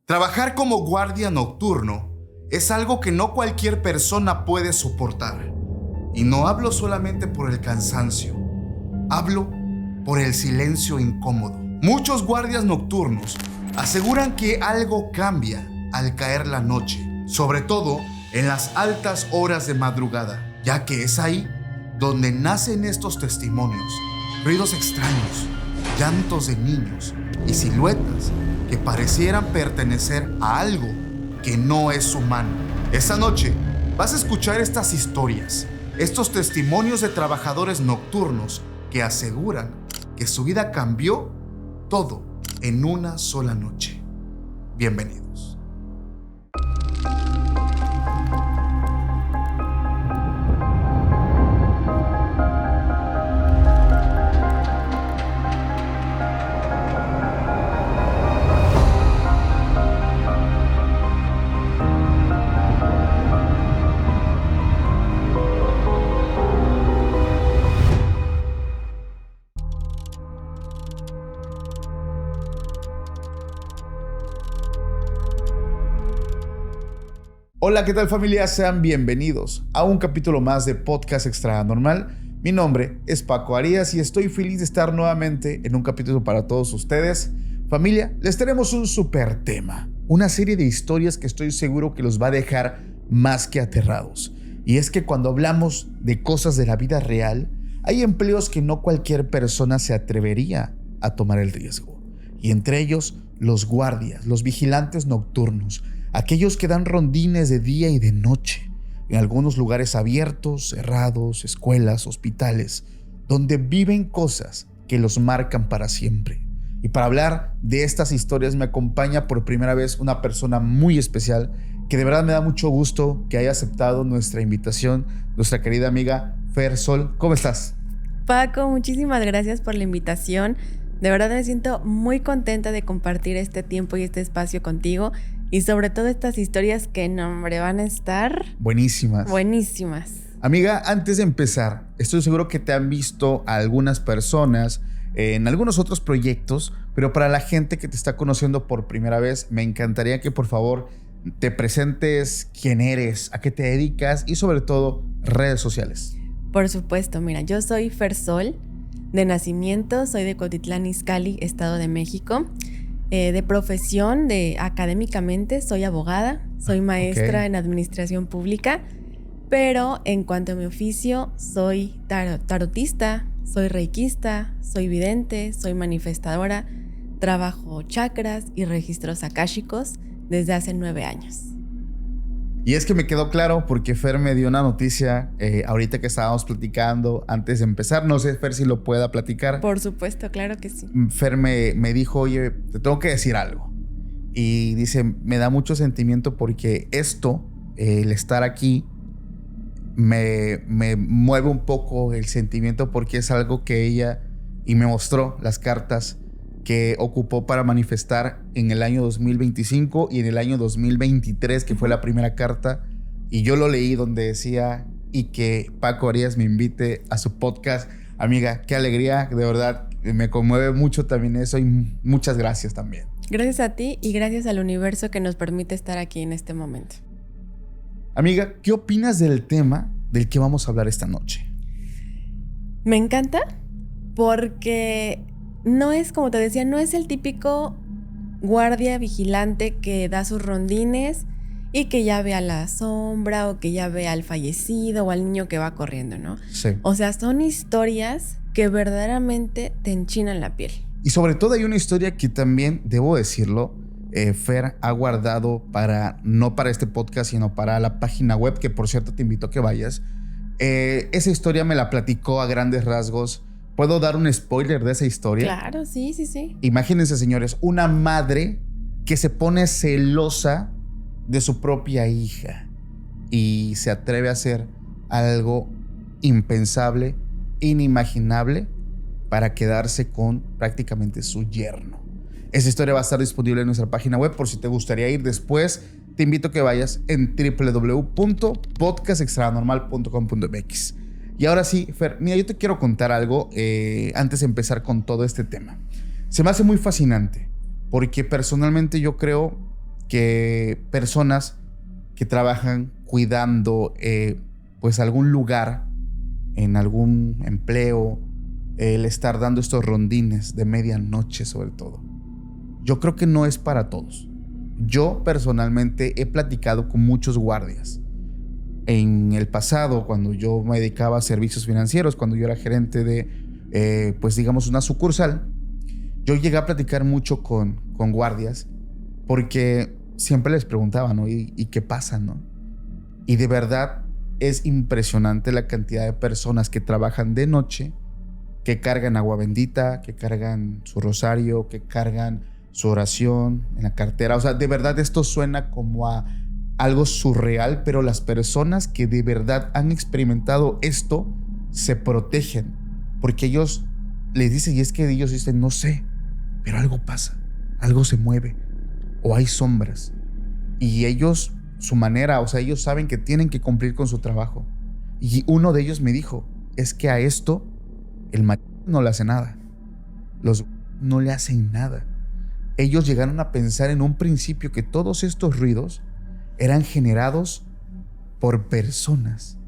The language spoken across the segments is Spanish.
Trabajar como guardia nocturno es algo que no cualquier persona puede soportar. Y no hablo solamente por el cansancio, hablo por el silencio incómodo. Muchos guardias nocturnos aseguran que algo cambia al caer la noche, sobre todo en las altas horas de madrugada, ya que es ahí donde nacen estos testimonios, ruidos extraños, llantos de niños y siluetas que parecieran pertenecer a algo que no es humano. Esta noche vas a escuchar estas historias, estos testimonios de trabajadores nocturnos que aseguran que su vida cambió todo en una sola noche. Bienvenidos. Hola, ¿qué tal familia? Sean bienvenidos a un capítulo más de Podcast Extra Normal. Mi nombre es Paco Arias y estoy feliz de estar nuevamente en un capítulo para todos ustedes. Familia, les tenemos un súper tema, una serie de historias que estoy seguro que los va a dejar más que aterrados. Y es que cuando hablamos de cosas de la vida real, hay empleos que no cualquier persona se atrevería a tomar el riesgo. Y entre ellos, los guardias, los vigilantes nocturnos, aquellos que dan rondines de día y de noche, en algunos lugares abiertos, cerrados, escuelas, hospitales, donde viven cosas que los marcan para siempre. Y para hablar de estas historias me acompaña por primera vez una persona muy especial, que de verdad me da mucho gusto que haya aceptado nuestra invitación, nuestra querida amiga Fer Sol. ¿Cómo estás? Paco, muchísimas gracias por la invitación. De verdad me siento muy contenta de compartir este tiempo y este espacio contigo. Y sobre todo estas historias que, no, hombre, van a estar... Buenísimas. Amiga, antes de empezar, estoy seguro que te han visto a algunas personas en algunos otros proyectos, pero para la gente que te está conociendo por primera vez, me encantaría que por favor te presentes quién eres, a qué te dedicas y sobre todo redes sociales. Por supuesto, mira, yo soy Fer Sol, de nacimiento, soy de Cuautitlán Izcalli, Estado de México. De profesión, académicamente, soy abogada, soy maestra en administración pública, pero en cuanto a mi oficio, soy tarotista, soy reikista, soy vidente, soy manifestadora, trabajo chakras y registros akáshicos desde hace 9 años. Y es que me quedó claro porque Fer me dio una noticia ahorita que estábamos platicando antes de empezar. No sé, Fer, si lo pueda platicar. Por supuesto, claro que sí. Fer me dijo, oye, te tengo que decir algo. Y dice, me da mucho sentimiento porque esto, el estar aquí, me mueve un poco el sentimiento porque es algo que ella, y me mostró las cartas que ocupó para manifestar en el año 2025 y en el año 2023, que fue la primera carta, y yo lo leí donde decía, y que Paco Arias me invite a su podcast. Amiga, qué alegría, de verdad, me conmueve mucho también eso, y muchas gracias también. Gracias a ti y gracias al universo que nos permite estar aquí en este momento. Amiga, ¿qué opinas del tema del que vamos a hablar esta noche? Me encanta porque... no es, como te decía, no es el típico guardia vigilante que da sus rondines y que ya ve a la sombra o que ya ve al fallecido o al niño que va corriendo, ¿no? Sí. O sea, son historias que verdaderamente te enchinan la piel. Y sobre todo hay una historia que también, debo decirlo, Fer ha guardado no para este podcast, sino para la página web, que por cierto te invito a que vayas. Esa historia me la platicó a grandes rasgos. ¿Puedo dar un spoiler de esa historia? Claro, sí. Imagínense, señores, una madre que se pone celosa de su propia hija y se atreve a hacer algo impensable, inimaginable, para quedarse con prácticamente su yerno. Esa historia va a estar disponible en nuestra página web por si te gustaría ir después. Te invito a que vayas en www.podcastextranormal.com.mx. Y ahora sí, Fer, mira, yo te quiero contar algo antes de empezar con todo este tema. Se me hace muy fascinante porque personalmente yo creo que personas que trabajan cuidando pues algún lugar, en algún empleo, el estar dando estos rondines de medianoche sobre todo. Yo creo que no es para todos. Yo personalmente he platicado con muchos guardias. En el pasado, cuando yo me dedicaba a servicios financieros, cuando yo era gerente de, pues digamos, una sucursal, yo llegué a platicar mucho con guardias porque siempre les preguntaba, ¿no? ¿Y qué pasa, no? Y de verdad es impresionante la cantidad de personas que trabajan de noche, que cargan agua bendita, que cargan su rosario, que cargan su oración en la cartera. O sea, de verdad esto suena como a algo surreal, pero las personas que de verdad han experimentado esto se protegen porque ellos les dicen, y es que ellos dicen, no sé, pero algo pasa, algo se mueve o hay sombras. Y ellos, su manera, o sea, ellos saben que tienen que cumplir con su trabajo. Y uno de ellos me dijo, es que a esto el marido no le hace nada, los no le hacen nada. Ellos llegaron a pensar en un principio que todos estos ruidos eran generados por personas,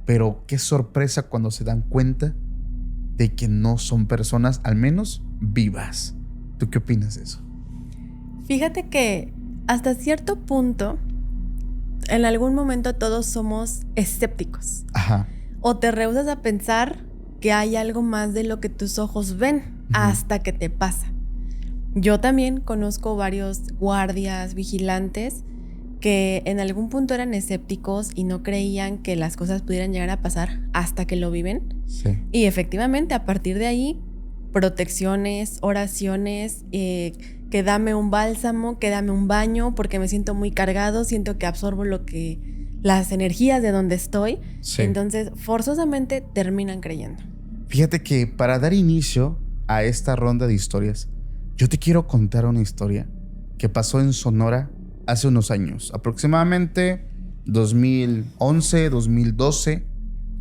pero qué sorpresa cuando se dan cuenta de que no son personas, al menos vivas. ¿Tú qué opinas de eso? Fíjate que hasta cierto punto, en algún momento todos somos escépticos. Ajá. O te rehusas a pensar que hay algo más de lo que tus ojos ven hasta que te pasa. Yo también conozco varios guardias, vigilantes, que en algún punto eran escépticos y no creían que las cosas pudieran llegar a pasar hasta que lo viven. Sí. Y efectivamente, a partir de ahí, protecciones, oraciones, que dame un bálsamo, que dame un baño, porque me siento muy cargado, siento que absorbo las energías de donde estoy. Sí. Entonces, forzosamente terminan creyendo. Fíjate que para dar inicio a esta ronda de historias, yo te quiero contar una historia que pasó en Sonora hace unos años, aproximadamente 2011, 2012,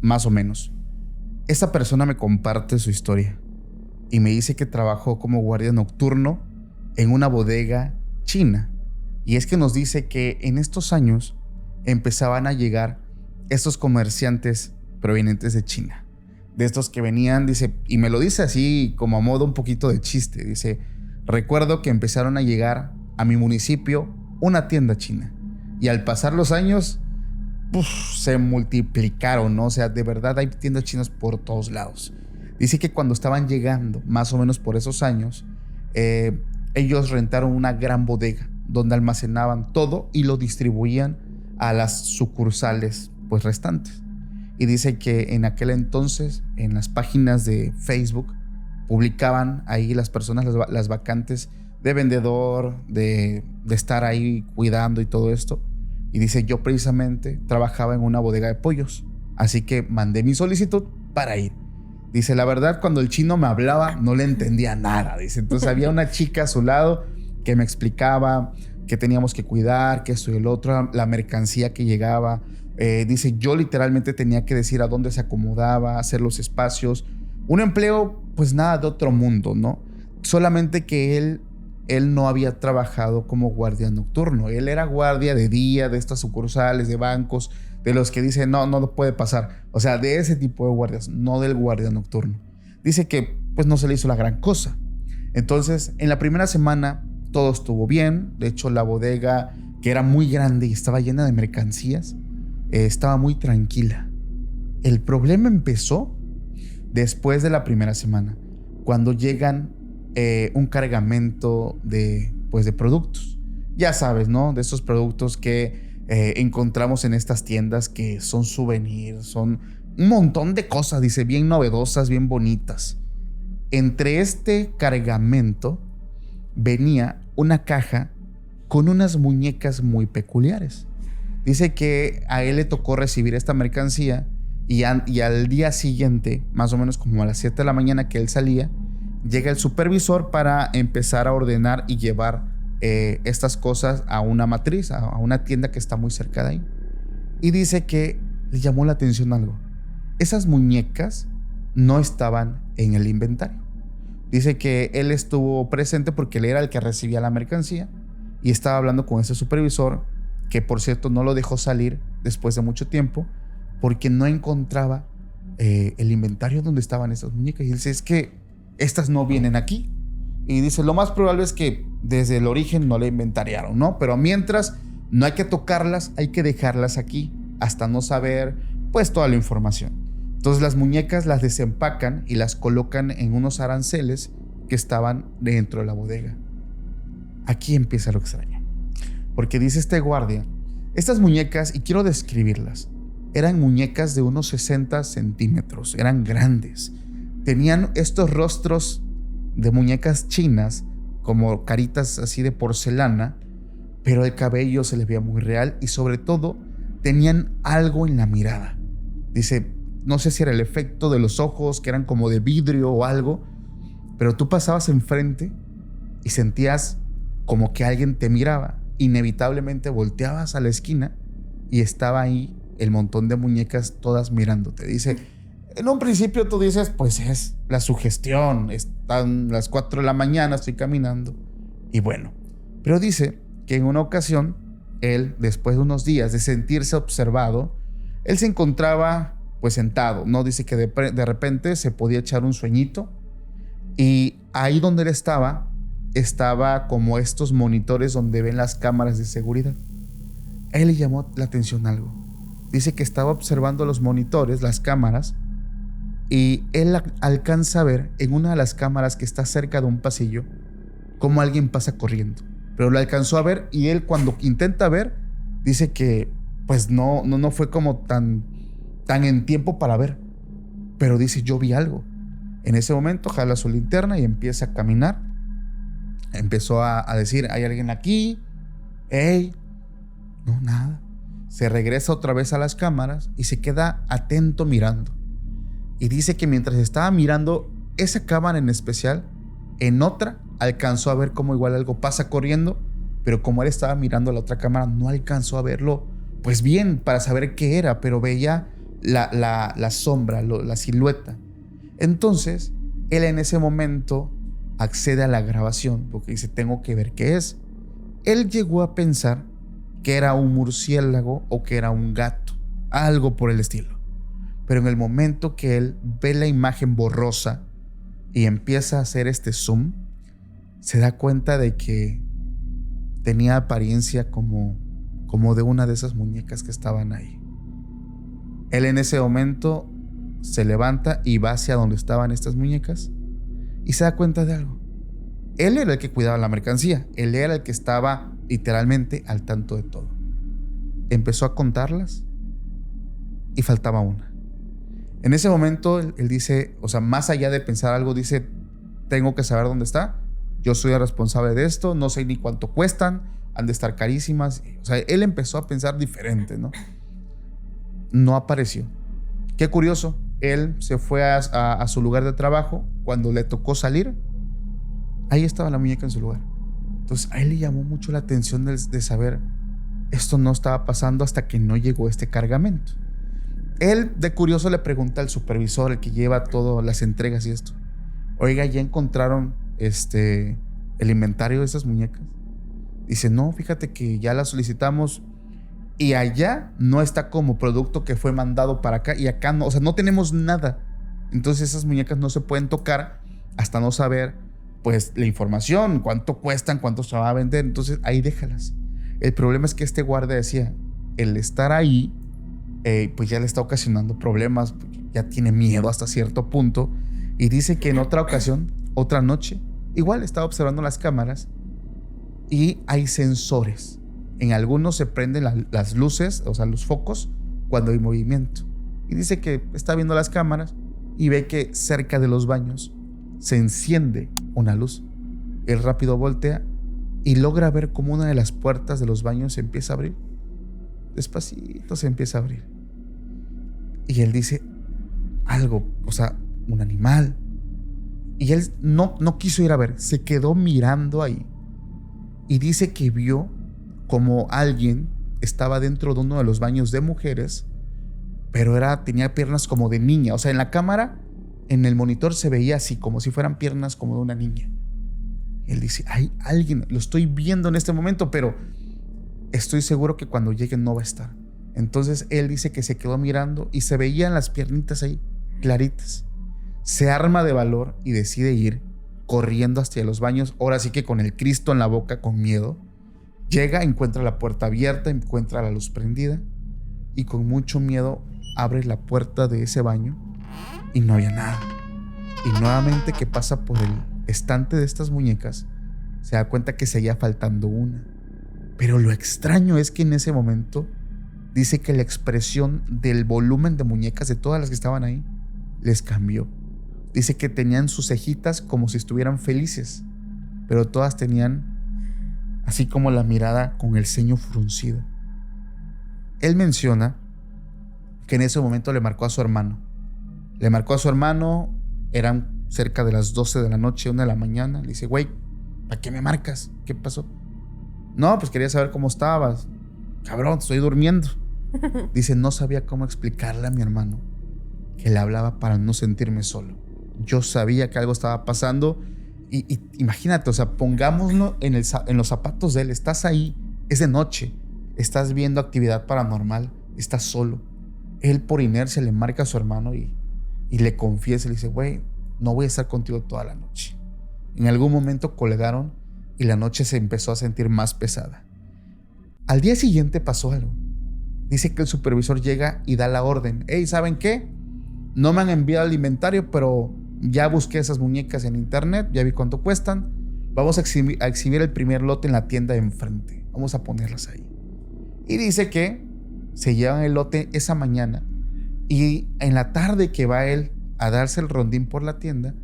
más o menos. Esta persona me comparte su historia y me dice que trabajó como guardia nocturno en una bodega china. Y es que nos dice que en estos años empezaban a llegar estos comerciantes provenientes de China. De estos que venían, dice, y me lo dice así como a modo un poquito de chiste. Dice, recuerdo que empezaron a llegar a mi municipio una tienda china. Y al pasar los años, se multiplicaron, ¿no? O sea, de verdad hay tiendas chinas por todos lados. Dice que cuando estaban llegando, más o menos por esos años, ellos rentaron una gran bodega donde almacenaban todo y lo distribuían a las sucursales pues restantes. Y dice que en aquel entonces, en las páginas de Facebook, publicaban ahí las personas las vacantes de vendedor, de estar ahí cuidando y todo esto. Y dice, yo precisamente trabajaba en una bodega de pollos, así que mandé mi solicitud para ir. Dice, la verdad, cuando el chino me hablaba, no le entendía nada. Dice, entonces había una chica a su lado que me explicaba que teníamos que cuidar, que esto y el otro, la mercancía que llegaba. Dice, yo literalmente tenía que decir a dónde se acomodaba, hacer los espacios. Un empleo, pues nada de otro mundo, ¿no? Solamente que él no había trabajado como guardia nocturno. Él era guardia de día, de estas sucursales, de bancos, de los que dicen, no puede pasar. O sea, de ese tipo de guardias, no del guardia nocturno. Dice que pues no se le hizo la gran cosa. Entonces, en la primera semana todo estuvo bien. De hecho, la bodega, que era muy grande y estaba llena de mercancías, estaba muy tranquila. El problema empezó después de la primera semana, cuando llegan un cargamento de productos. Ya sabes, ¿no? De estos productos que encontramos en estas tiendas que son souvenirs, son un montón de cosas, dice, bien novedosas, bien bonitas. Entre este cargamento venía una caja con unas muñecas muy peculiares. Dice que a él le tocó recibir esta mercancía y al día siguiente, más o menos como a las 7 de la mañana que él salía, llega el supervisor para empezar a ordenar y llevar estas cosas a una matriz, a una tienda que está muy cerca de ahí. Y dice que le llamó la atención algo. Esas muñecas no estaban en el inventario. Dice que él estuvo presente porque él era el que recibía la mercancía y estaba hablando con ese supervisor, que por cierto no lo dejó salir después de mucho tiempo porque no encontraba el inventario donde estaban estas muñecas. Y él dice, es que estas no vienen aquí. Y dice, lo más probable es que desde el origen no la inventariaron, ¿no? Pero mientras, no hay que tocarlas, hay que dejarlas aquí hasta no saber, pues, toda la información. Entonces las muñecas las desempacan y las colocan en unos aranceles que estaban dentro de la bodega. Aquí empieza lo extraño, porque dice este guardia, estas muñecas, y quiero describirlas, eran muñecas de unos 60 centímetros, eran grandes, tenían estos rostros de muñecas chinas, como caritas así de porcelana, pero el cabello se les veía muy real y sobre todo tenían algo en la mirada. Dice, no sé si era el efecto de los ojos, que eran como de vidrio o algo, pero tú pasabas enfrente y sentías como que alguien te miraba. Inevitablemente volteabas a la esquina y estaba ahí el montón de muñecas todas mirándote. Dice, en un principio tú dices, pues es la sugestión, están las 4 de la mañana, estoy caminando y bueno. Pero dice que en una ocasión, él, después de unos días de sentirse observado, él se encontraba pues sentado, ¿no? Dice que de repente se podía echar un sueñito y ahí donde él estaba como estos monitores donde ven las cámaras de seguridad. A él le llamó la atención algo. Dice que estaba observando los monitores, las cámaras, y él alcanza a ver en una de las cámaras que está cerca de un pasillo cómo alguien pasa corriendo. Pero lo alcanzó a ver y él cuando intenta ver, dice que pues no fue como tan en tiempo para ver. Pero dice, yo vi algo. En ese momento jala su linterna y empieza a caminar. Empezó a decir, hay alguien aquí. ¡Ey! No, nada. Se regresa otra vez a las cámaras y se queda atento mirando. Y dice que mientras estaba mirando esa cámara en especial, en otra alcanzó a ver cómo igual algo pasa corriendo, pero como él estaba mirando la otra cámara, no alcanzó a verlo pues bien para saber qué era, pero veía la sombra, la silueta. Entonces, él en ese momento accede a la grabación porque dice, tengo que ver qué es. Él llegó a pensar que era un murciélago o que era un gato, algo por el estilo. Pero en el momento que él ve la imagen borrosa y empieza a hacer este zoom, se da cuenta de que tenía apariencia como de una de esas muñecas que estaban ahí. Él en ese momento se levanta y va hacia donde estaban estas muñecas y se da cuenta de algo. Él era el que cuidaba la mercancía, él era el que estaba literalmente al tanto de todo. Empezó a contarlas y faltaba una. En ese momento él dice, o sea, más allá de pensar algo, dice, tengo que saber dónde está, yo soy el responsable de esto, no sé ni cuánto cuestan, han de estar carísimas. O sea, él empezó a pensar diferente, ¿no? No apareció. Qué curioso, él se fue a su lugar de trabajo. Cuando le tocó salir, ahí estaba la muñeca en su lugar. Entonces a él le llamó mucho la atención de saber, esto no estaba pasando hasta que no llegó este cargamento. Él de curioso le pregunta al supervisor, el que lleva todas las entregas y esto, oiga, ¿ya encontraron el inventario de esas muñecas? Dice, no, fíjate que ya las solicitamos y allá no está como producto que fue mandado para acá y acá no, o sea, no tenemos nada. Entonces esas muñecas no se pueden tocar hasta no saber pues la información, cuánto cuestan, cuánto se va a vender. Entonces ahí déjalas. El problema es que este guardia decía, el estar ahí pues ya le está ocasionando problemas, ya tiene miedo hasta cierto punto, y dice que en otra ocasión, otra noche, igual estaba observando las cámaras y hay sensores. En algunos se prenden las luces, o sea, los focos, cuando hay movimiento. Y dice que está viendo las cámaras y ve que cerca de los baños se enciende una luz. Él rápido voltea y logra ver cómo una de las puertas de los baños se empieza a abrir. Despacito se empieza a abrir. Y él dice, algo, o sea, un animal. Y él no quiso ir a ver, se quedó mirando ahí. Y dice que vio como alguien estaba dentro de uno de los baños de mujeres, pero tenía piernas como de niña. O sea, en la cámara, en el monitor se veía así, como si fueran piernas como de una niña. Él dice, hay alguien, lo estoy viendo en este momento, pero estoy seguro que cuando llegue no va a estar. Entonces él dice que se quedó mirando y se veían las piernitas ahí, claritas. Se arma de valor y decide ir corriendo hacia los baños, ahora sí que con el Cristo en la boca, con miedo. Llega, encuentra la puerta abierta, encuentra la luz prendida y con mucho miedo abre la puerta de ese baño y no había nada. Y nuevamente que pasa por el estante de estas muñecas, se da cuenta que seguía faltando una. Pero lo extraño es que en ese momento dice que la expresión del volumen de muñecas de todas las que estaban ahí les cambió. Dice que tenían sus cejitas como si estuvieran felices, pero todas tenían así como la mirada con el ceño fruncido. Él menciona que en ese momento le marcó a su hermano. Eran cerca de las 12 de la noche, 1 de la mañana. Le dice, güey, ¿para qué me marcas? ¿Qué pasó? No, pues quería saber cómo estabas. Cabrón, estoy durmiendo. Dice, no sabía cómo explicarle a mi hermano que le hablaba para no sentirme solo. Yo sabía que algo estaba pasando y imagínate, o sea, pongámoslo en los zapatos de él. Estás ahí, es de noche, estás viendo actividad paranormal, estás solo. Él por inercia le marca a su hermano y le confiesa, le dice, güey, no voy a estar contigo toda la noche. En algún momento colgaron y la noche se empezó a sentir más pesada. Al día siguiente pasó algo. Dice que el supervisor llega y da la orden. Hey, ¿saben qué? No me han enviado el inventario, pero ya busqué esas muñecas en internet, ya vi cuánto cuestan. Vamos a exhibir el primer lote en la tienda de enfrente. Vamos a ponerlas ahí. Y dice que se llevan el lote esa mañana y en la tarde que va él a darse el rondín por la tienda,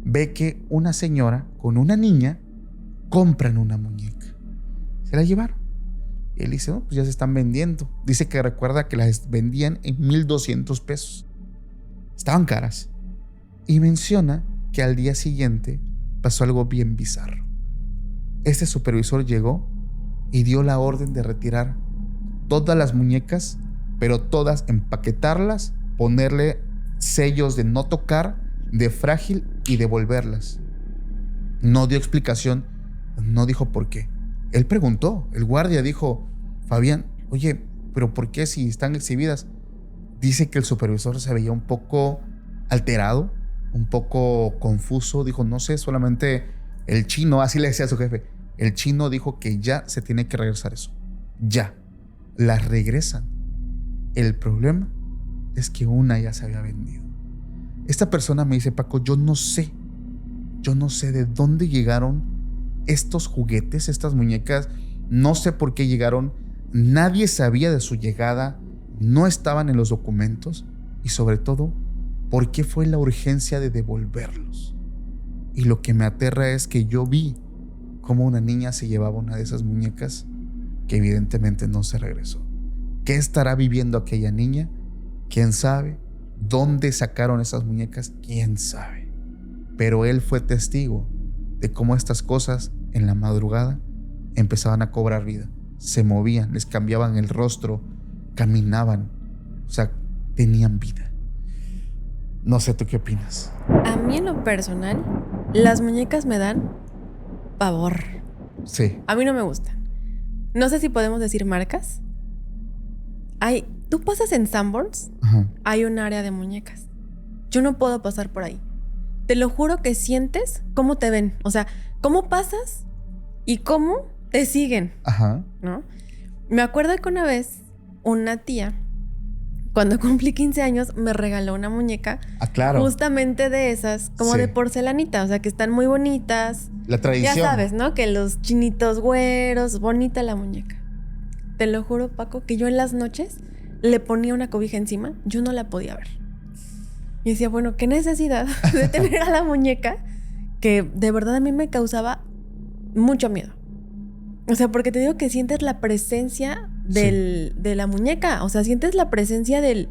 ve que una señora con una niña compran una muñeca. Se la llevaron. Y él dice, no, pues ya se están vendiendo. Dice que recuerda que las vendían en 1,200 pesos. Estaban caras. Y menciona que al día siguiente pasó algo bien bizarro. Este supervisor llegó y dio la orden de retirar todas las muñecas, pero todas empaquetarlas, ponerle sellos de no tocar, de frágil y devolverlas. No dio explicación, no dijo por qué. Él preguntó, el guardia dijo, Fabián, oye, ¿pero por qué si están exhibidas? Dice que el supervisor se veía un poco alterado, un poco confuso. Dijo, no sé, solamente el chino, así le decía a su jefe, el chino dijo que ya se tiene que regresar eso. Ya, las regresan. El problema es que una ya se había vendido. Esta persona me dice, Paco, yo no sé de dónde llegaron estos juguetes, estas muñecas, no sé por qué llegaron, nadie sabía de su llegada, no estaban en los documentos y sobre todo, ¿por qué fue la urgencia de devolverlos? Y lo que me aterra es que yo vi cómo una niña se llevaba una de esas muñecas que evidentemente no se regresó. ¿Qué estará viviendo aquella niña? ¿Quién sabe? ¿Dónde sacaron esas muñecas? ¿Quién sabe? Pero él fue testigo de cómo estas cosas en la madrugada empezaban a cobrar vida. Se movían, les cambiaban el rostro, caminaban, o sea, tenían vida. No sé, ¿tú qué opinas? A mí en lo personal, las muñecas me dan pavor. Sí. A mí no me gustan. No sé si podemos decir marcas. Tú pasas en Sanborns, hay un área de muñecas. Yo no puedo pasar por ahí. Te lo juro que sientes cómo te ven. O sea, cómo pasas y cómo te siguen. Ajá. ¿No? Me acuerdo que una vez una tía, cuando cumplí 15 años, me regaló una muñeca. Ah, claro. Justamente de esas, como de porcelanita. O sea, que están muy bonitas. La tradición. Ya sabes, ¿no? Que los chinitos güeros, bonita la muñeca. Te lo juro, Paco, que yo en las noches le ponía una cobija encima, yo no la podía ver. Y decía, bueno, qué necesidad de tener a la muñeca que de verdad a mí me causaba mucho miedo. O sea, porque te digo que sientes la presencia de la muñeca. O sea, sientes la presencia de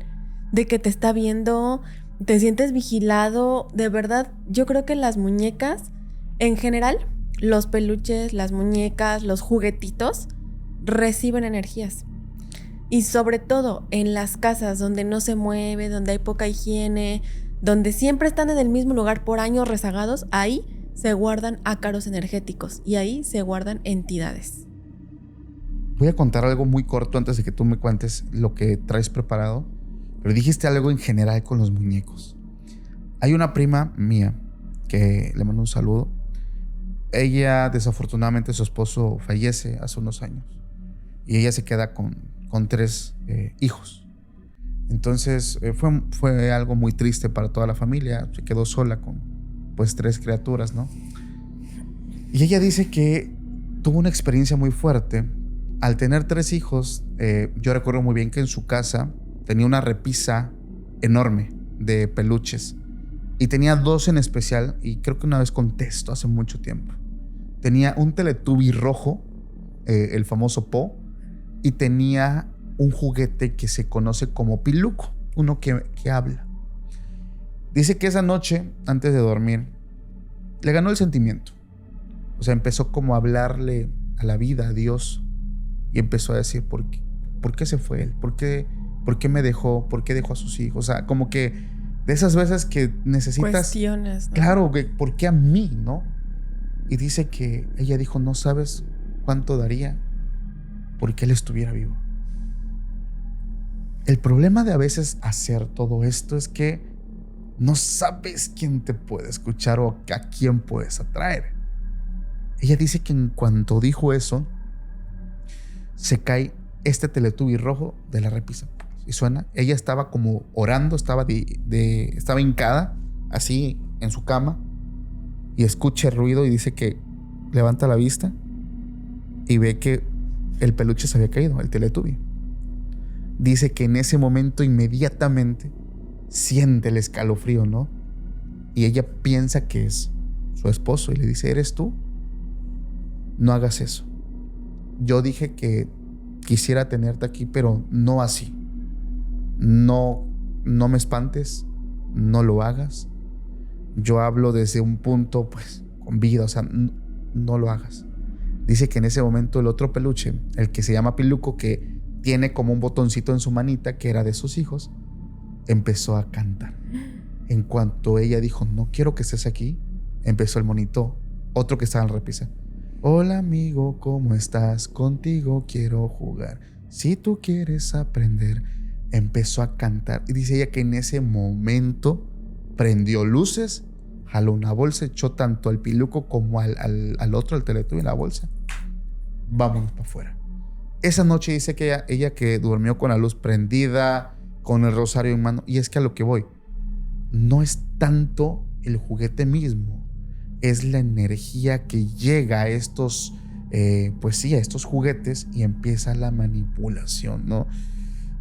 que te está viendo, te sientes vigilado. De verdad, yo creo que las muñecas, en general, los peluches, las muñecas, los juguetitos, reciben energías. Y sobre todo en las casas donde no se mueve, donde hay poca higiene, donde siempre están en el mismo lugar por años rezagados, ahí se guardan ácaros energéticos y ahí se guardan entidades. Voy a contar algo muy corto antes de que tú me cuentes lo que traes preparado, pero dijiste algo en general con los muñecos. Hay una prima mía que le mando un saludo. Ella, desafortunadamente, su esposo fallece hace unos años y ella se queda con 3 hijos. Entonces fue algo muy triste para toda la familia. Se quedó sola con 3 criaturas, ¿no? Y ella dice que tuvo una experiencia muy fuerte. Al tener 3 hijos, yo recuerdo muy bien que en su casa tenía una repisa enorme de peluches. Y tenía 2 en especial, y creo que una vez conté esto hace mucho tiempo. Tenía un Teletubby rojo, el famoso Po, y tenía un juguete que se conoce como Piluco, uno que habla. Dice que esa noche, antes de dormir, le ganó el sentimiento. O sea, empezó como a hablarle a la vida, a Dios, y empezó a decir, ¿por qué se fue él? ¿Por qué me dejó? ¿Por qué dejó a sus hijos? O sea, como que de esas veces que necesitas... Cuestiones, ¿no? Claro, ¿por qué a mí, no? Y dice que ella dijo, no sabes cuánto daría porque él estuviera vivo. El problema de a veces hacer todo esto es que no sabes quién te puede escuchar o a quién puedes atraer. Ella dice que en cuanto dijo eso, se cae este Teletubby rojo de la repisa y suena. Ella estaba como orando, estaba hincada así en su cama y escucha el ruido y dice que levanta la vista y ve que el peluche se había caído, el Teletubby. Dice que en ese momento inmediatamente siente el escalofrío, ¿no? Y ella piensa que es su esposo y le dice, ¿eres tú? No hagas eso. Yo dije que quisiera tenerte aquí, pero no así. No me espantes, no lo hagas. Yo hablo desde un punto, con vida, o sea, no lo hagas. Dice que en ese momento el otro peluche, el que se llama Piluco, que tiene como un botoncito en su manita, que era de sus hijos, empezó a cantar. En cuanto ella dijo, no quiero que estés aquí, empezó el monito, otro que estaba en la repisa. Hola amigo, ¿cómo estás? Contigo quiero jugar. Si tú quieres aprender. Empezó a cantar. Y dice ella que en ese momento prendió luces, jaló una bolsa, echó tanto al Piluco como al otro, al Teletubby, en la bolsa. Vámonos para afuera. Esa noche dice que ella que durmió con la luz prendida, con el rosario en mano. Y es que a lo que voy, no es tanto el juguete mismo, es la energía que llega a estos, a estos juguetes y empieza la manipulación, ¿no?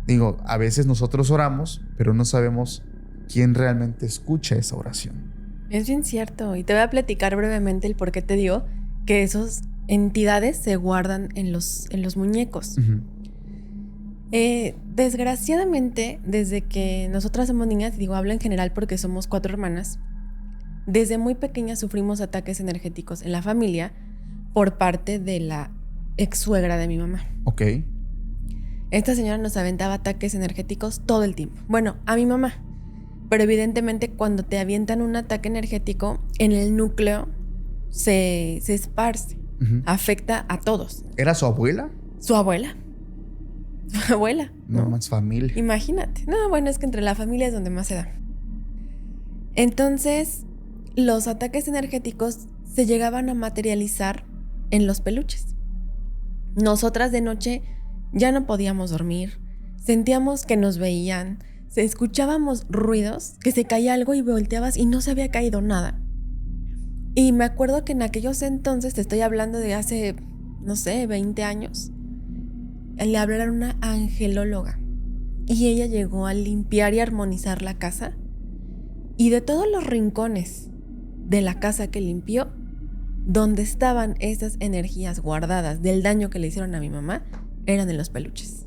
Digo, a veces nosotros oramos, pero no sabemos quién realmente escucha esa oración. Es bien cierto, y te voy a platicar brevemente el por qué te digo que esas entidades se guardan en los muñecos. Uh-huh. Desgraciadamente, desde que nosotras somos niñas, digo, hablo en general porque somos 4 hermanas, desde muy pequeñas sufrimos ataques energéticos en la familia por parte de la ex suegra de mi mamá. Ok. Esta señora nos aventaba ataques energéticos todo el tiempo. Bueno, a mi mamá. Pero evidentemente cuando te avientan un ataque energético, en el núcleo se esparce. Uh-huh. Afecta a todos. ¿Era su abuela? Su abuela. Su abuela. No más familia. Imagínate. No, bueno, es que entre la familia es donde más se da. Entonces, los ataques energéticos se llegaban a materializar en los peluches. Nosotras de noche ya no podíamos dormir, sentíamos que nos veían, escuchábamos ruidos, que se caía algo y volteabas y no se había caído nada. Y me acuerdo que en aquellos entonces, te estoy hablando de hace, 20 años, le hablaron a una angelóloga y ella llegó a limpiar y armonizar la casa, y de todos los rincones de la casa que limpió, donde estaban esas energías guardadas del daño que le hicieron a mi mamá, eran en los peluches.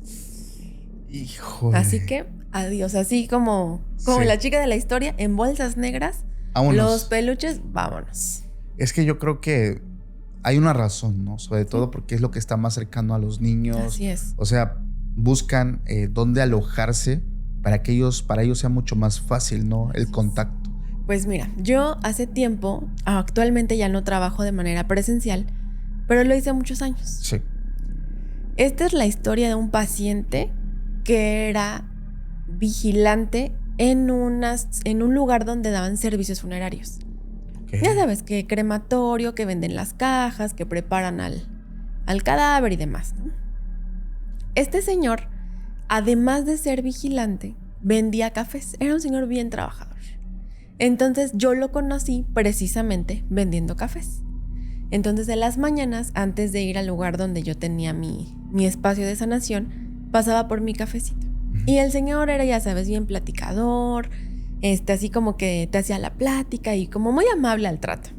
Híjole. Así que adiós, así como sí, la chica de la historia, en bolsas negras, vámonos. Los peluches, vámonos. Es que yo creo que hay una razón, ¿no? Sobre todo porque es lo que está más cercano a los niños. Así es. O sea, buscan dónde alojarse para ellos sea mucho más fácil, ¿no? El contacto. Pues mira, yo hace tiempo, actualmente ya no trabajo de manera presencial, pero lo hice muchos años. Sí. Esta es la historia de un paciente que era vigilante en un lugar donde daban servicios funerarios. Okay. Ya sabes, que crematorio, que venden las cajas, que preparan al cadáver y demás, ¿no? Este señor, además de ser vigilante, vendía cafés. Era un señor bien trabajador. Entonces yo lo conocí precisamente vendiendo cafés. Entonces en las mañanas, antes de ir al lugar donde yo tenía mi espacio de sanación, pasaba por mi cafecito. Y el señor era, ya sabes, bien platicador, así como que te hacía la plática y como muy amable al trato.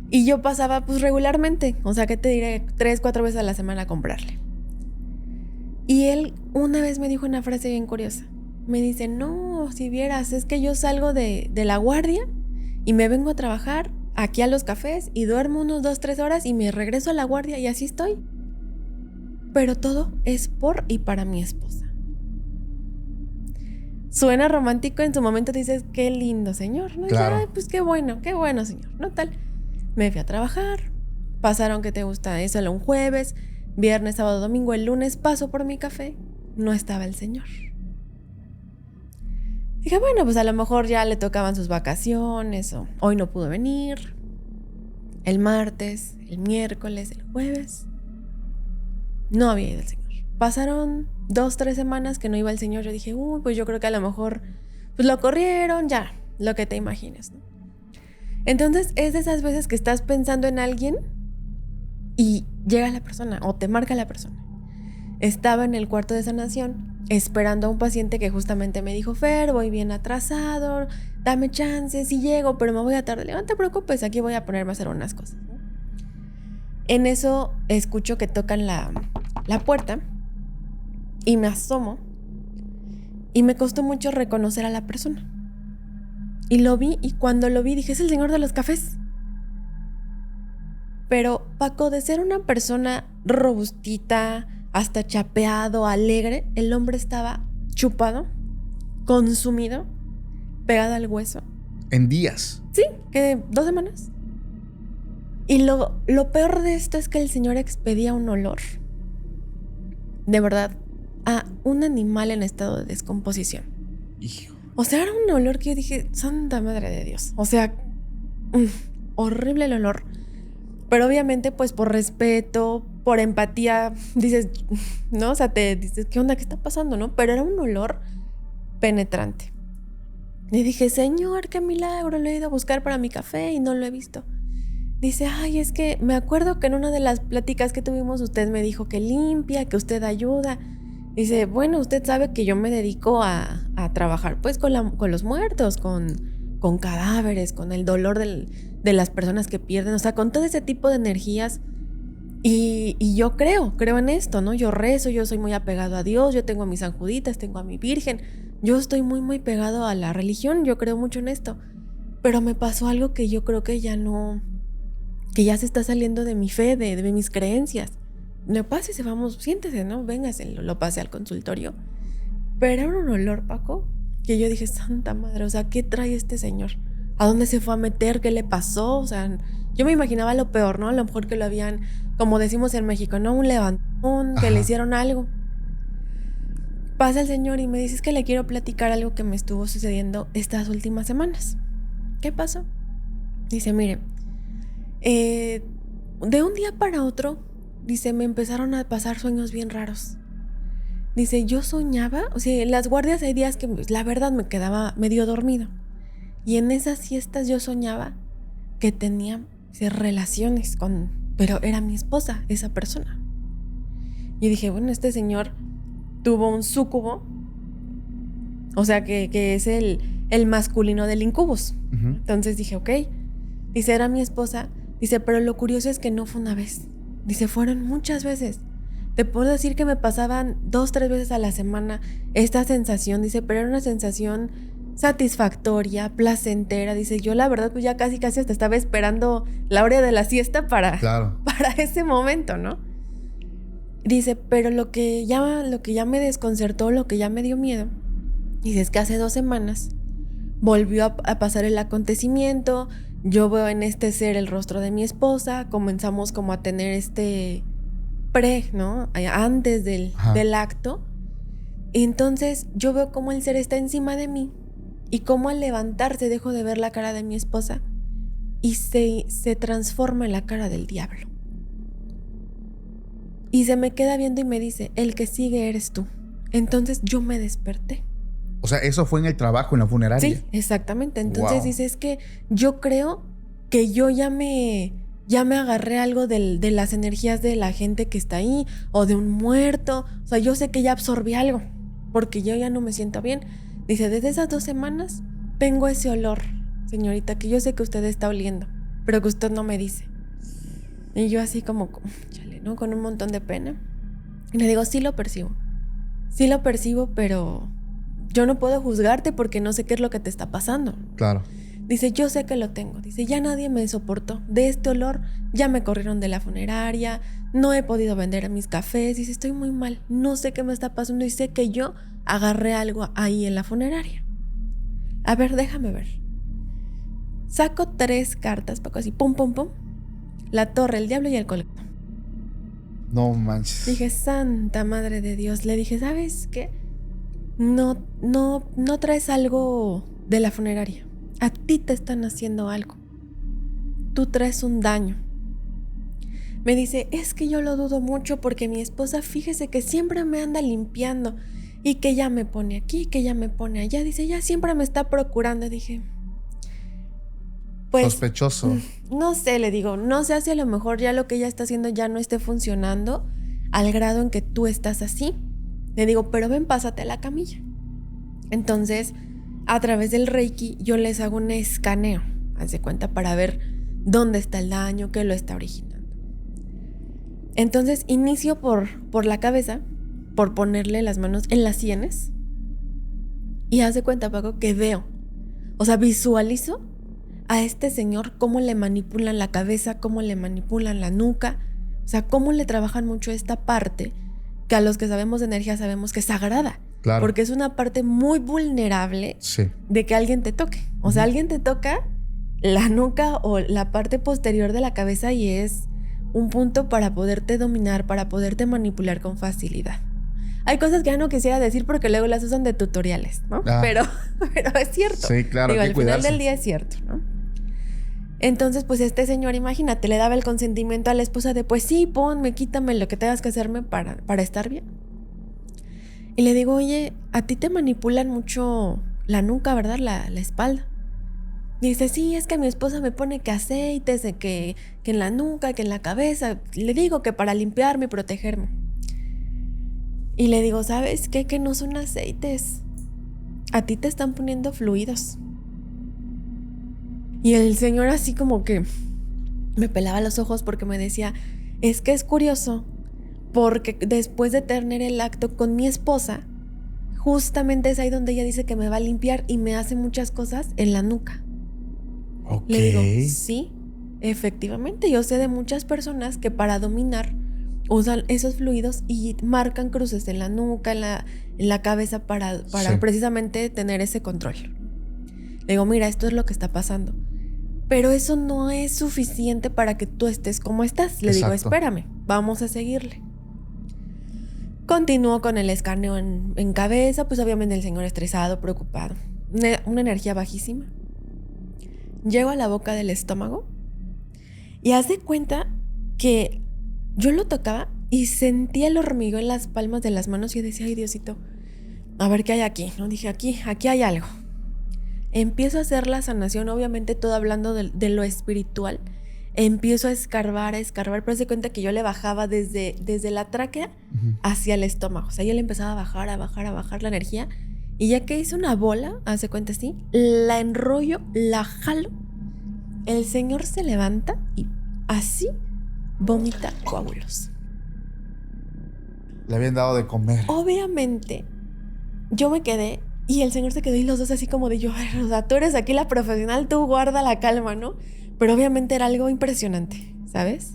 Y yo pasaba pues regularmente, o sea, ¿qué te diré? 3-4 veces a la semana a comprarle. Y él una vez me dijo una frase bien curiosa. Me dice, no, si vieras, es que yo salgo de la guardia y me vengo a trabajar aquí a los cafés y duermo unos 2-3 horas y me regreso a la guardia y así estoy. Pero todo es por y para mi esposa. Suena romántico, en su momento dices, qué lindo señor, ¿no? Claro. Ay, pues qué bueno señor, ¿no? Tal. Me fui a trabajar, pasaron, ¿qué te gusta? Eso un jueves, viernes, sábado, domingo, el lunes paso por mi café, no estaba el señor. Dije, bueno, pues a lo mejor ya le tocaban sus vacaciones o hoy no pudo venir. El martes, el miércoles, el jueves. No había ido el señor. Pasaron 2-3 semanas que no iba el señor. Yo dije, pues yo creo que a lo mejor pues lo corrieron, ya, lo que te imagines, ¿no? Entonces es de esas veces que estás pensando en alguien y llega la persona o te marca la persona. Estaba en el cuarto de sanación esperando a un paciente que justamente me dijo, Fer, voy bien atrasado, dame chance, sí llego, pero me voy a tardar. No te preocupes, aquí voy a ponerme a hacer unas cosas, ¿no? En eso escucho que tocan la puerta y me asomo y me costó mucho reconocer a la persona. Y lo vi, y cuando lo vi dije, es el señor de los cafés. Pero Paco, de ser una persona robustita, hasta chapeado, alegre, el hombre estaba chupado, consumido, pegado al hueso. ¿En días? Sí, que 2 semanas. Y lo peor de esto es que el señor expedía un olor, de verdad, a un animal en estado de descomposición. Hijo. O sea, era un olor que yo dije, santa madre de Dios. O sea, horrible el olor. Pero obviamente, pues por respeto, por empatía, dices, ¿no? O sea, te dices, ¿qué onda? ¿Qué está pasando? ¿No? Pero era un olor penetrante. Y dije, señor, qué milagro, lo he ido a buscar para mi café y no lo he visto. Dice, ay, es que me acuerdo que en una de las pláticas que tuvimos usted me dijo que limpia, que usted ayuda. Dice, bueno, usted sabe que yo me dedico a trabajar pues con los muertos, con cadáveres, con el dolor de las personas que pierden, o sea, con todo ese tipo de energías. Y yo creo en esto, ¿no? Yo rezo, yo soy muy apegado a Dios, yo tengo a mis San Juditas, tengo a mi Virgen, yo estoy muy, muy pegado a la religión, yo creo mucho en esto. Pero me pasó algo que yo creo que ya no, que ya se está saliendo de mi fe, de mis creencias. No, pásese, vamos, siéntese, ¿no? Véngase, lo pasé al consultorio. Pero era un olor, Paco, que yo dije, santa madre, o sea, ¿qué trae este señor? ¿A dónde se fue a meter? ¿Qué le pasó? O sea, yo me imaginaba lo peor, ¿no? A lo mejor que lo habían, como decimos en México, ¿no? Un levantón, que le hicieron algo. Pasa el señor y me dice, es que le quiero platicar algo que me estuvo sucediendo estas últimas semanas. ¿Qué pasó? Dice, mire, de un día para otro, dice, me empezaron a pasar sueños bien raros. Dice, yo soñaba, o sea, en las guardias hay días que la verdad me quedaba medio dormido. Y en esas siestas yo soñaba que tenía relaciones pero era mi esposa, esa persona. Y dije, bueno, este señor tuvo un súcubo, o sea, que es el masculino del incubus. Uh-huh. Entonces dije, ok. Dice, era mi esposa. Dice, pero lo curioso es que no fue una vez. Dice, fueron muchas veces. Te puedo decir que me pasaban 2-3 veces a la semana esta sensación. Dice, pero era una sensación satisfactoria, placentera. Dice, yo la verdad pues ya casi hasta estaba esperando la hora de la siesta para ese momento, ¿no? Dice, pero lo que ya me desconcertó, lo que ya me dio miedo, dice, es que hace 2 semanas Volvió a pasar el acontecimiento. Yo veo en este ser el rostro de mi esposa. Comenzamos como a tener ¿no? Antes del acto. Y entonces yo veo cómo el ser está encima de mí y cómo al levantarse dejo de ver la cara de mi esposa y se transforma en la cara del diablo. Y se me queda viendo y me dice, el que sigue eres tú. Entonces yo me desperté. O sea, eso fue en el trabajo, en la funeraria. Sí, exactamente. Entonces dice, es que yo creo que yo ya me agarré algo de las energías de la gente que está ahí o de un muerto. O sea, yo sé que ya absorbí algo porque yo ya no me siento bien. Dice, desde esas 2 semanas tengo ese olor, señorita, que yo sé que usted está oliendo, pero que usted no me dice. Y yo así como chale, ¿no? Con un montón de pena. Y le digo, sí lo percibo, pero yo no puedo juzgarte porque no sé qué es lo que te está pasando. Claro. Dice, yo sé que lo tengo. Dice, ya nadie me soportó. De este olor ya me corrieron de la funeraria. No he podido vender mis cafés. Dice, estoy muy mal. No sé qué me está pasando y sé que yo agarré algo ahí en la funeraria. A ver, déjame ver. Saco 3 cartas, Paco, así, pum, pum, pum. La torre, el diablo y el colecto. No manches. Dije, santa madre de Dios. Le dije, ¿sabes qué? No traes algo de la funeraria. A ti te están haciendo algo. Tú traes un daño. Me dice, es que yo lo dudo mucho porque mi esposa, fíjese que siempre me anda limpiando y que ya me pone aquí, que ya me pone allá. Dice, ya siempre me está procurando. Dije, pues... sospechoso. No sé, le digo, no sé si a lo mejor ya lo que ella está haciendo ya no esté funcionando al grado en que tú estás así. Le digo, pero ven, pásate a la camilla. Entonces, a través del Reiki, yo les hago un escaneo, haz de cuenta, para ver dónde está el daño, qué lo está originando. Entonces, inicio por la cabeza, por ponerle las manos en las sienes. Y haz de cuenta, Paco, que veo, o sea, visualizo a este señor cómo le manipulan la cabeza, cómo le manipulan la nuca, o sea, cómo le trabajan mucho esta parte que a los que sabemos de energía sabemos que es sagrada. Claro. Porque es una parte muy vulnerable de que alguien te toque. O sea, alguien te toca la nuca o la parte posterior de la cabeza y es un punto para poderte dominar, para poderte manipular con facilidad. Hay cosas que ya no quisiera decir porque luego las usan de tutoriales, ¿no? Pero es cierto. Sí, claro. Digo, al final del día es cierto, ¿no? Entonces, pues este señor, imagínate, le daba el consentimiento a la esposa de, pues sí, ponme, quítame lo que tengas que hacerme para estar bien. Y le digo, oye, a ti te manipulan mucho la nuca, ¿verdad? La espalda. Y dice, sí, es que mi esposa me pone que aceites, de que en la nuca, que en la cabeza. Le digo que para limpiarme y protegerme. Y le digo, ¿sabes qué? Que no son aceites. A ti te están poniendo fluidos. Y el señor así como que me pelaba los ojos porque me decía, es que es curioso. Porque después de tener el acto con mi esposa, justamente es ahí donde ella dice que me va a limpiar y me hace muchas cosas en la nuca. Okay. Le digo, sí, efectivamente, yo sé de muchas personas que para dominar usan esos fluidos y marcan cruces en la nuca, en la cabeza para precisamente tener ese control. Le digo, mira, esto es lo que está pasando. Pero eso no es suficiente para que tú estés como estás. Le digo, espérame, vamos a seguirle. Continúo con el escaneo en cabeza, pues obviamente el señor estresado, preocupado. Una energía bajísima. Llego a la boca del estómago y haz de cuenta que yo lo tocaba y sentía el hormigueo en las palmas de las manos y decía, ay Diosito, a ver qué hay aquí. No, dije, aquí hay algo. Empiezo a hacer la sanación, obviamente todo hablando de lo espiritual. Empiezo a escarbar, pero se cuenta que yo le bajaba desde la tráquea hacia el estómago. O sea, yo le empezaba a bajar la energía. Y ya que hice una bola, hace cuenta así, la enrollo, la jalo. El señor se levanta y así vomita coágulos. Le habían dado de comer. Obviamente, yo me quedé y el señor se quedó y los dos así como de yo, o sea, tú eres aquí la profesional, tú guarda la calma, ¿no? Pero obviamente era algo impresionante, ¿sabes?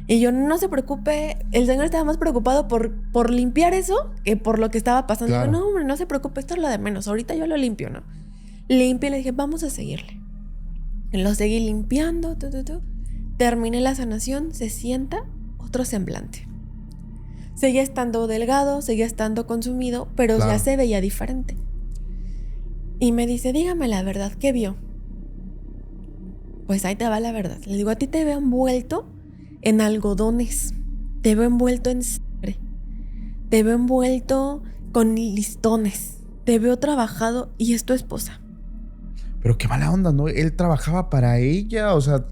Y yo, no se preocupe, el señor estaba más preocupado por limpiar eso que por lo que estaba pasando. Claro. Yo, no, hombre, no se preocupe, esto es lo de menos, ahorita yo lo limpio, ¿no? Limpié y le dije, vamos a seguirle. Lo seguí limpiando, terminé la sanación, se sienta, otro semblante. Seguía estando delgado, seguía estando consumido, pero Claro. ya se veía diferente. Y me dice, dígame la verdad, ¿qué vio? Pues ahí te va la verdad. Le digo, a ti te veo envuelto en algodones, te veo envuelto en sangre, te veo envuelto con listones, te veo trabajado y es tu esposa. Pero qué mala onda, ¿no? Él trabajaba para ella, o sea,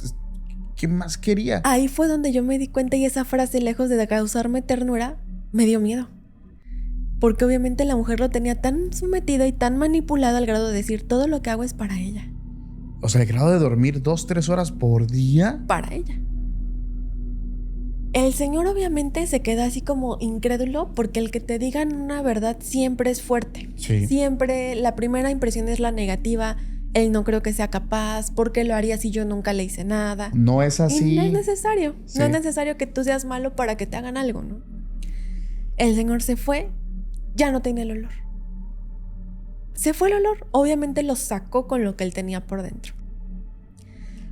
¿qué más quería? Ahí fue donde yo me di cuenta y esa frase, lejos de causarme ternura, me dio miedo. Porque obviamente la mujer lo tenía tan sometido y tan manipulado al grado de decir, todo lo que hago es para ella. O sea, el grado de dormir 2-3 horas por día. Para ella. El señor obviamente se queda así como incrédulo porque el que te digan una verdad siempre es fuerte. Sí. Siempre la primera impresión es la negativa. Él no creo que sea capaz. ¿Por qué lo haría si yo nunca le hice nada? No es así. Y no es necesario. Sí. No es necesario que tú seas malo para que te hagan algo, ¿no? El señor se fue. Ya no tenía el olor. Se fue el olor. Obviamente lo sacó con lo que él tenía por dentro.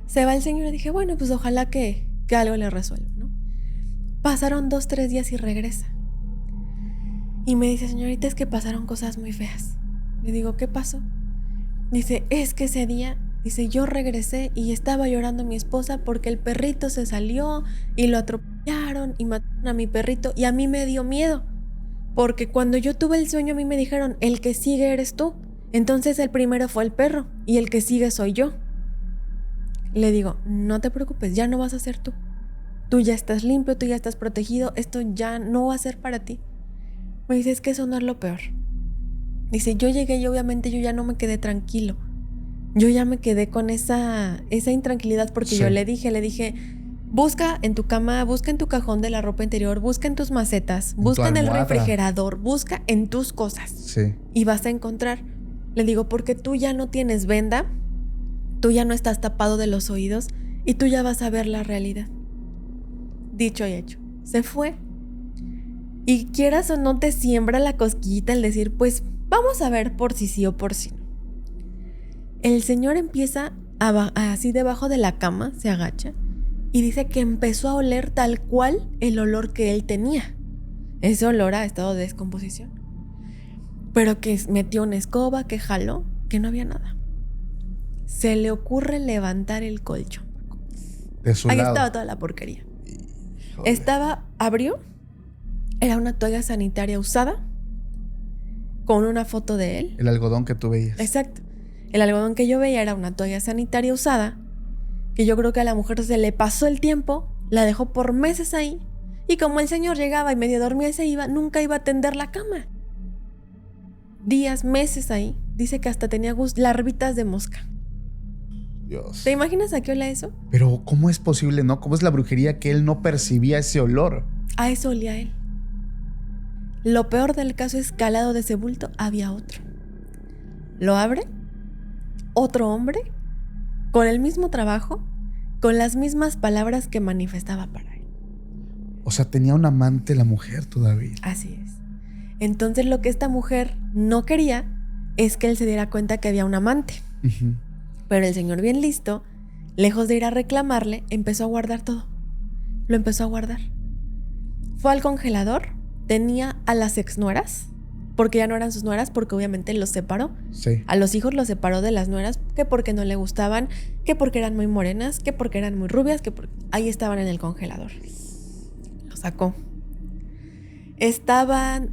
Se va el señor y dije, bueno, pues ojalá que algo le resuelva, ¿no? Pasaron 2-3 días y regresa. Y me dice, señorita, es que pasaron cosas muy feas. Le digo, ¿qué pasó? Dice, es que ese día, dice, yo regresé y estaba llorando a mi esposa porque el perrito se salió y lo atropellaron y mataron a mi perrito y a mí me dio miedo. Porque cuando yo tuve el sueño a mí me dijeron, el que sigue eres tú. Entonces el primero fue el perro y el que sigue soy yo. Le digo, no te preocupes, ya no vas a ser tú. Tú ya estás limpio, tú ya estás protegido, esto ya no va a ser para ti. Me dice, es que eso no es lo peor. Dice, yo llegué y obviamente yo ya no me quedé tranquilo. Yo ya me quedé con esa intranquilidad porque yo le dije, busca en tu cama, busca en tu cajón de la ropa interior, busca en tus macetas, busca en el refrigerador, busca en tus cosas. Sí. Y vas a encontrar. Le digo, porque tú ya no tienes venda, tú ya no estás tapado de los oídos y tú ya vas a ver la realidad. Dicho y hecho, se fue. Y quieras o no te siembra la cosquillita el decir, pues vamos a ver por si sí o por si no. El señor empieza así debajo de la cama, se agacha y dice que empezó a oler tal cual el olor que él tenía. Ese olor a estado de descomposición. Pero que metió una escoba, que jaló, que no había nada. Se le ocurre levantar el colchón. De su lado. Ahí estaba toda la porquería. Abrió, era una toalla sanitaria usada con una foto de él. El algodón que tú veías. Exacto. El algodón que yo veía era una toalla sanitaria usada, que yo creo que a la mujer se le pasó el tiempo, la dejó por meses ahí, y como el señor llegaba y medio dormía y se iba, nunca iba a tender la cama. Días, meses ahí. Dice que hasta tenía larvitas de mosca. Dios. ¿Te imaginas a qué olía eso? Pero ¿cómo es posible, no? ¿Cómo es la brujería que él no percibía ese olor? A eso olía él. Lo peor del caso es que al lado de ese bulto había otro. Lo abre, otro hombre, con el mismo trabajo, con las mismas palabras que manifestaba para él. O sea, tenía un amante la mujer todavía. Así es. Entonces lo que esta mujer no quería es que él se diera cuenta que había un amante. Uh-huh. Pero el señor, bien listo, lejos de ir a reclamarle, empezó a guardar todo. Lo empezó a guardar. Fue al congelador, tenía a las exnueras, porque ya no eran sus nueras, porque obviamente los separó. Sí. A los hijos los separó de las nueras, que porque no le gustaban, que porque eran muy morenas, que porque eran muy rubias, ahí estaban en el congelador. Lo sacó. Estaban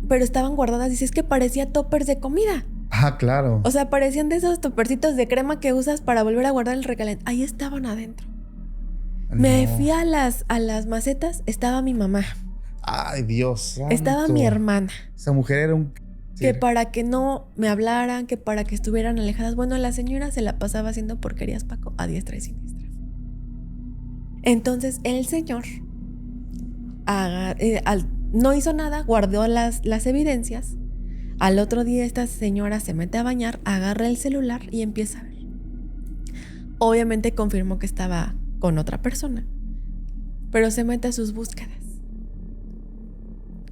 guardadas, dice, es que parecía toppers de comida. Ah, claro. O sea, parecían de esos topercitos de crema que usas para volver a guardar el recalentado. Ahí estaban adentro. No. Me fui a las macetas, estaba mi mamá. Ay, Dios santo. Estaba mi hermana. Esa mujer era un... Que para que no me hablaran, que para que estuvieran alejadas. Bueno, la señora se la pasaba haciendo porquerías, Paco, a diestra y siniestra. Entonces, el señor no hizo nada, guardó las evidencias. Al otro día esta señora se mete a bañar, agarra el celular y empieza a ver. Obviamente confirmó que estaba con otra persona, pero se mete a sus búsquedas.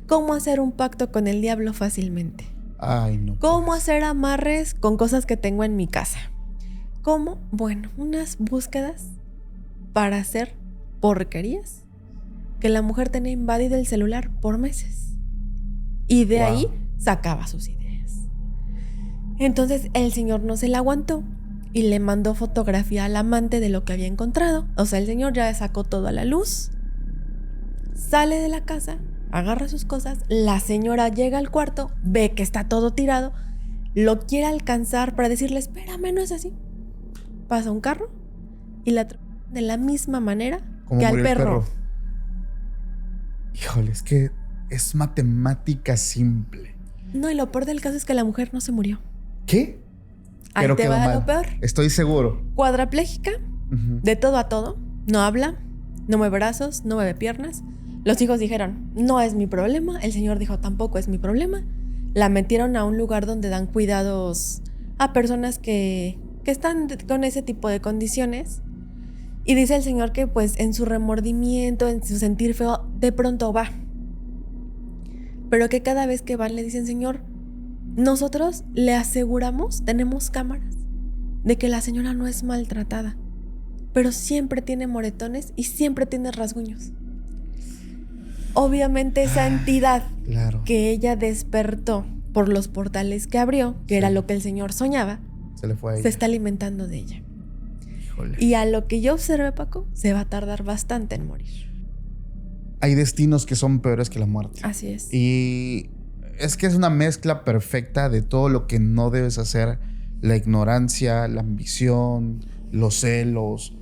¿Cómo hacer un pacto con el diablo fácilmente? Ay, no. ¿Cómo hacer amarres con cosas que tengo en mi casa? ¿Cómo? Bueno, unas búsquedas para hacer porquerías que la mujer tenía invadido el celular por meses. Y de ahí sacaba sus ideas. Entonces el señor no se la aguantó y le mandó fotografía al amante de lo que había encontrado. O sea, el señor ya sacó todo a la luz. Sale de la casa, agarra sus cosas. La señora llega al cuarto, ve que está todo tirado. Lo quiere alcanzar para decirle, espérame, no es así. Pasa un carro y la atropella de la misma manera como que al perro. Híjole, es que es matemática simple. No, y lo peor del caso es que la mujer no se murió. ¿Qué? Ahí Pero te quedó va mal. lo peor. Estoy seguro. Cuadraplégica, de todo a todo. No habla, no mueve brazos, no mueve piernas. Los hijos dijeron, no es mi problema. El señor dijo, tampoco es mi problema. La metieron a un lugar donde dan cuidados a personas que están con ese tipo de condiciones. Y dice el señor que pues en su remordimiento, en su sentir feo, de pronto va. Pero que cada vez que van le dicen, señor, nosotros le aseguramos, tenemos cámaras, de que la señora no es maltratada, pero siempre tiene moretones y siempre tiene rasguños. Obviamente esa entidad que ella despertó por los portales que abrió, que era lo que el señor soñaba, se le fue a ella. Se está alimentando de ella. Híjole. Y a lo que yo observé, Paco, se va a tardar bastante en morir. Hay destinos que son peores que la muerte. Así es. Y es que es una mezcla perfecta de todo lo que no debes hacer. La ignorancia, la ambición, los celos,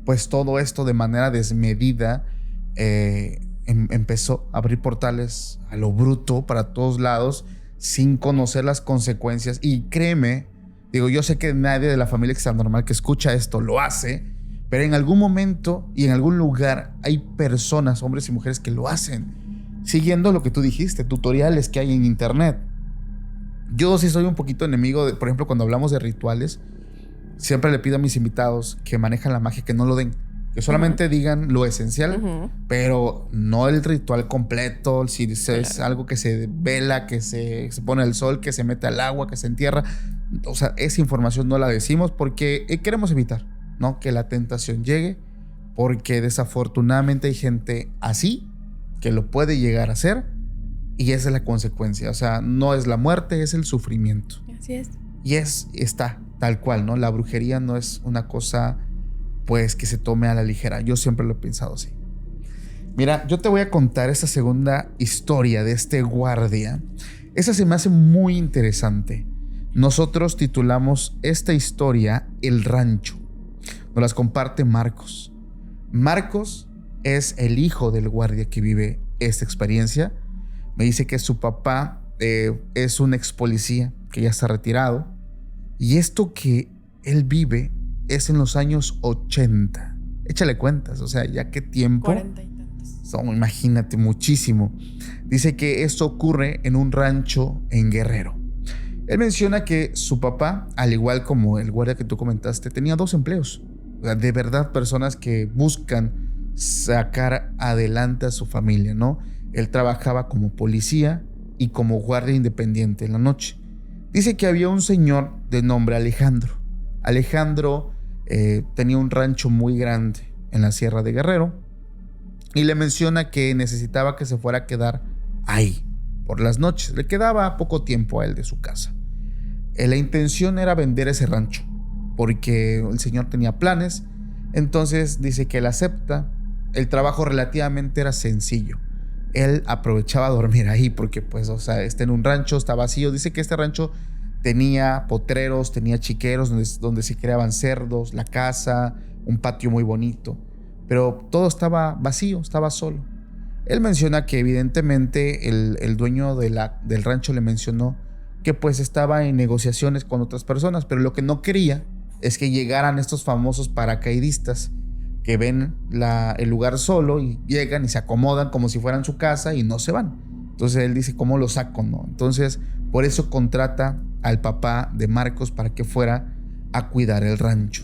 pues todo esto de manera desmedida empezó a abrir portales a lo bruto para todos lados sin conocer las consecuencias. Y créeme, digo, yo sé que nadie de la familia Extranormal que escucha esto lo hace, pero en algún momento y en algún lugar hay personas, hombres y mujeres, que lo hacen siguiendo lo que tú dijiste, tutoriales que hay en internet. Yo sí soy un poquito enemigo de, por ejemplo, cuando hablamos de rituales, siempre le pido a mis invitados que manejan la magia que no lo den, que solamente digan lo esencial, pero no el ritual completo. Si es algo que se vela, que se pone al sol, que se mete al agua, que se entierra, o sea, esa información no la decimos porque queremos evitar, ¿no?, que la tentación llegue, porque desafortunadamente hay gente así que lo puede llegar a hacer y esa es la consecuencia. O sea, no es la muerte, es el sufrimiento. Así es. Y está tal cual, ¿no? La brujería no es una cosa, pues, que se tome a la ligera. Yo siempre lo he pensado así. Mira, yo te voy a contar esta segunda historia de este guardia. Esa se me hace muy interesante. Nosotros titulamos esta historia El Rancho. Nos las comparte Marcos. Marcos es el hijo del guardia que vive esta experiencia. Me dice que su papá es un ex policía que ya está retirado. Y esto que él vive es en los años 80. Échale cuentas, o sea, ya qué tiempo. 40 y tantos. Imagínate, muchísimo. Dice que esto ocurre en un rancho en Guerrero. Él menciona que su papá, al igual como el guardia que tú comentaste, tenía 2 empleos. O sea, de verdad, personas que buscan sacar adelante a su familia, ¿no? Él trabajaba como policía y como guardia independiente en la noche. Dice que había un señor de nombre Alejandro. Alejandro tenía un rancho muy grande en la Sierra de Guerrero y le menciona que necesitaba que se fuera a quedar ahí por las noches. Le quedaba poco tiempo a él de su casa. La intención era vender ese rancho porque el señor tenía planes. Entonces dice que él acepta. El trabajo relativamente era sencillo. Él aprovechaba a dormir ahí porque, pues, o sea, está en un rancho, está vacío. Dice que este rancho tenía potreros, tenía chiqueros donde se criaban cerdos, la casa, un patio muy bonito. Pero todo estaba vacío, estaba solo. Él menciona que evidentemente el dueño del rancho le mencionó que pues estaba en negociaciones con otras personas, pero lo que no quería es que llegaran estos famosos paracaidistas que ven el lugar solo y llegan y se acomodan como si fueran su casa y no se van. Entonces él dice, ¿cómo lo saco, no? Entonces por eso contrata al papá de Marcos para que fuera a cuidar el rancho.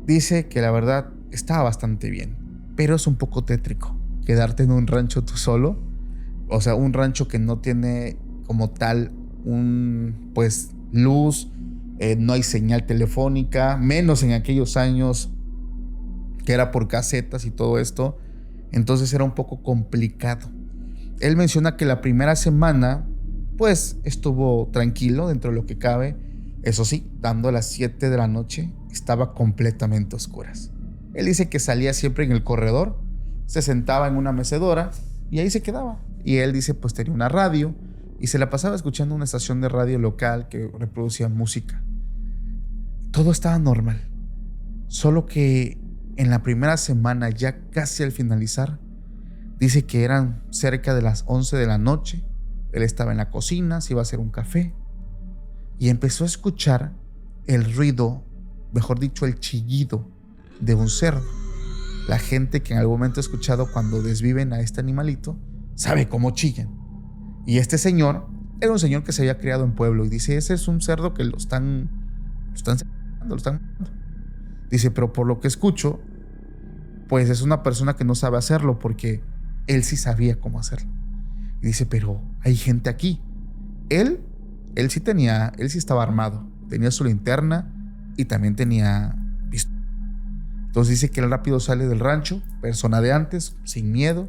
Dice que la verdad estaba bastante bien, pero es un poco tétrico quedarte en un rancho tú solo. O sea, un rancho que no tiene como tal pues luz, no hay señal telefónica, menos en aquellos años que era por casetas y todo esto. Entonces era un poco complicado. Él menciona que la primera semana pues estuvo tranquilo dentro de lo que cabe. Eso sí, dando las 7 de la noche estaba completamente a oscuras. Él dice que salía siempre en el corredor, se sentaba en una mecedora y ahí se quedaba. Y él dice pues tenía una radio y se la pasaba escuchando una estación de radio local que reproducía música. Todo estaba normal, solo que en la primera semana, ya casi al finalizar, dice que eran cerca de las 11 de la noche. Él estaba en la cocina, se iba a hacer un café y empezó a escuchar el ruido, mejor dicho, el chillido de un cerdo. La gente que en algún momento ha escuchado cuando desviven a este animalito sabe cómo chillan. Y este señor era un señor que se había criado en pueblo y dice, ese es un cerdo que lo están matando. Dice, pero por lo que escucho, pues es una persona que no sabe hacerlo porque él sí sabía cómo hacerlo. Y dice, pero hay gente aquí. Él sí estaba armado. Tenía su linterna y también tenía pistola. Entonces dice que él rápido sale del rancho, persona de antes, sin miedo.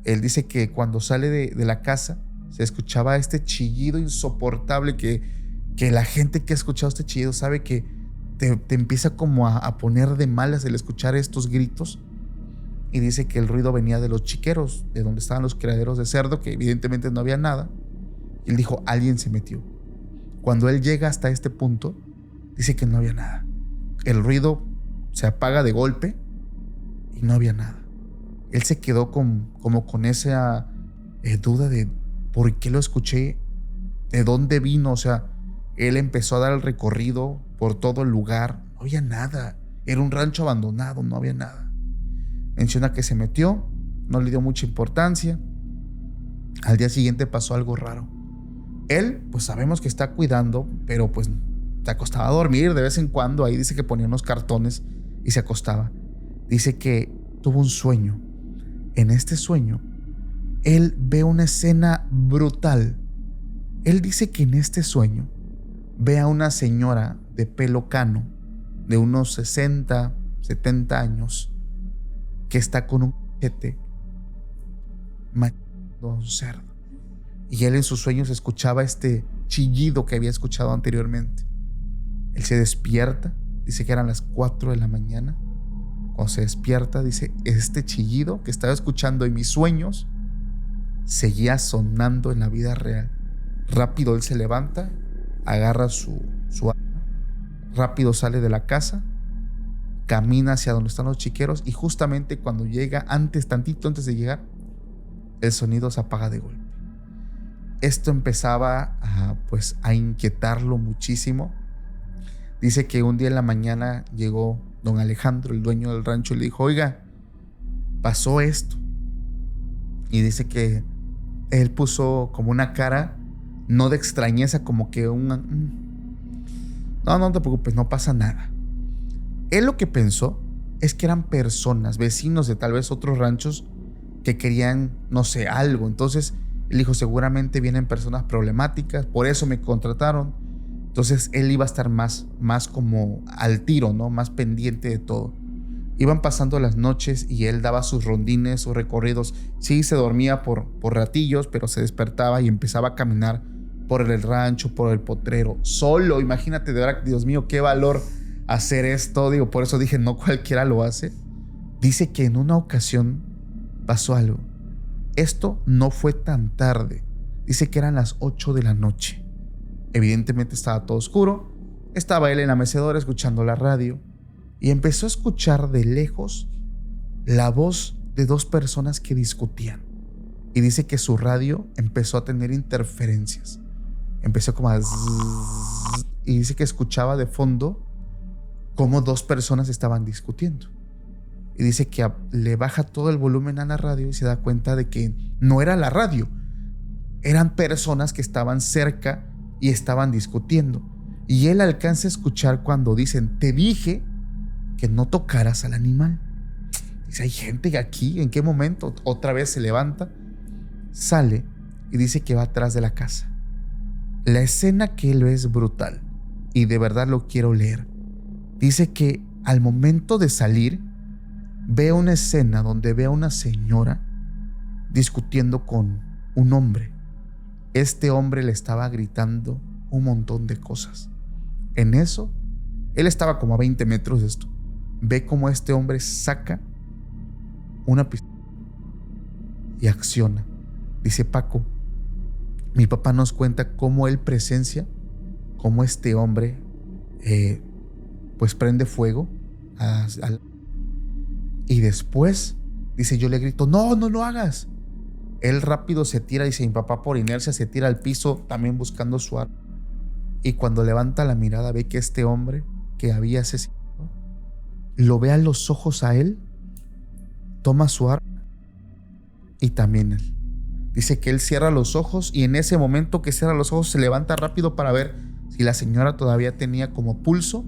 Él dice que cuando sale de la casa se escuchaba este chillido insoportable que la gente que ha escuchado este chillido sabe que te empieza como a poner de malas el escuchar estos gritos. Y dice que el ruido venía de los chiqueros, de donde estaban los criaderos de cerdo, que evidentemente no había nada. Y él dijo, alguien se metió. Cuando él llega hasta este punto, dice que no había nada. El ruido se apaga de golpe y no había nada. Él se quedó como con esa duda de por qué lo escuché, de dónde vino. O sea, él empezó a dar el recorrido por todo el lugar. No había nada. Era un rancho abandonado, no había nada. Menciona que se metió, no le dio mucha importancia. Al día siguiente pasó algo raro. Él, pues sabemos que está cuidando, pero pues se acostaba a dormir de vez en cuando. Ahí dice que ponía unos cartones y se acostaba. Dice que tuvo un sueño. En este sueño, él ve una escena brutal. Él dice que en este sueño ve a una señora de pelo cano, de unos 60, 70 años, que está con un machete matando a un cerdo. Y él en sus sueños escuchaba este chillido que había escuchado anteriormente. Él se despierta, dice que eran las 4 de la mañana. Cuando se despierta, dice, este chillido que estaba escuchando en mis sueños seguía sonando en la vida real. Rápido él se levanta, agarra su arma, rápido sale de la casa, camina hacia donde están los chiqueros y justamente cuando llega, tantito antes de llegar, el sonido se apaga de golpe. Esto empezaba a inquietarlo muchísimo. Dice que un día en la mañana llegó don Alejandro, el dueño del rancho, y le dijo, oiga, pasó esto. Y dice que él puso como una cara, no de extrañeza, como que no te preocupes, no pasa nada. Él lo que pensó es que eran personas, vecinos de tal vez otros ranchos que querían, no sé, algo. Entonces él dijo, seguramente vienen personas problemáticas, por eso me contrataron. Entonces él iba a estar más como al tiro, ¿no? Más pendiente de todo. Iban pasando las noches y él daba sus rondines, sus recorridos. Sí, se dormía por ratillos, pero se despertaba y empezaba a caminar por el rancho, por el potrero, solo. Imagínate, de verdad, Dios mío, qué valor hacer esto. Digo, por eso dije, no cualquiera lo hace. Dice que en una ocasión pasó algo. Esto no fue tan tarde. Dice que eran las 8 de la noche. Evidentemente estaba todo oscuro. Estaba él en la mecedora escuchando la radio y empezó a escuchar de lejos la voz de dos personas que discutían. Y dice que su radio empezó a tener interferencias. Empezó como a zzz, y dice que escuchaba de fondo cómo dos personas estaban discutiendo. Y dice que le baja todo el volumen a la radio y se da cuenta de que no era la radio. Eran personas que estaban cerca y estaban discutiendo. Y él alcanza a escuchar cuando dicen, te dije que no tocaras al animal. Dice, hay gente aquí, ¿en qué momento? Otra vez se levanta, sale y dice que va atrás de la casa. La escena que él ve es brutal y de verdad lo quiero leer. Dice que al momento de salir ve una escena donde ve a una señora discutiendo con un hombre. Este hombre le estaba gritando un montón de cosas. En eso, él estaba como a 20 metros de esto. Ve como este hombre saca una pistola y acciona. Dice Paco, mi papá nos cuenta cómo él presencia, cómo este hombre pues prende fuego y después dice, yo le grito, no lo hagas. Él rápido se tira, dice, mi papá por inercia se tira al piso también buscando su arma. Y cuando levanta la mirada ve que este hombre que había asesinado lo ve a los ojos a él, toma su arma y también él. Dice que él cierra los ojos y en ese momento que cierra los ojos se levanta rápido para ver si la señora todavía tenía como pulso.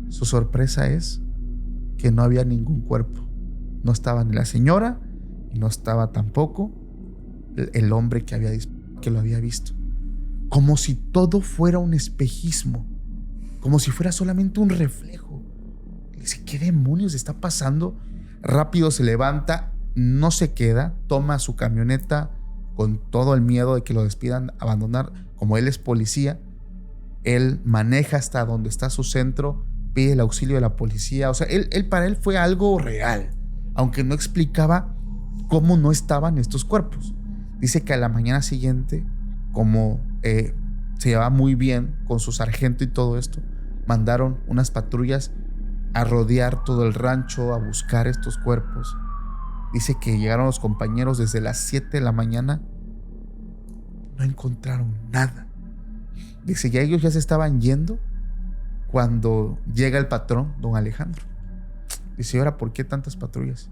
Su sorpresa es que no había ningún cuerpo. No estaba ni la señora y no estaba tampoco el hombre que lo había visto. Como si todo fuera un espejismo, como si fuera solamente un reflejo. Dice, ¿qué demonios está pasando? Rápido se levanta, no se queda, toma su camioneta con todo el miedo de que lo despidan, abandonar. Como él es policía, él maneja hasta donde está su centro, pide el auxilio de la policía. O sea, para él fue algo real, aunque no explicaba cómo no estaban estos cuerpos. Dice que a la mañana siguiente, como se llevaba muy bien con su sargento y todo esto, mandaron unas patrullas a rodear todo el rancho, a buscar estos cuerpos. Dice que llegaron los compañeros desde las 7 de la mañana, no encontraron nada. Dice, ya ellos ya se estaban yendo cuando llega el patrón, don Alejandro. Dice, ¿y ahora por qué tantas patrullas?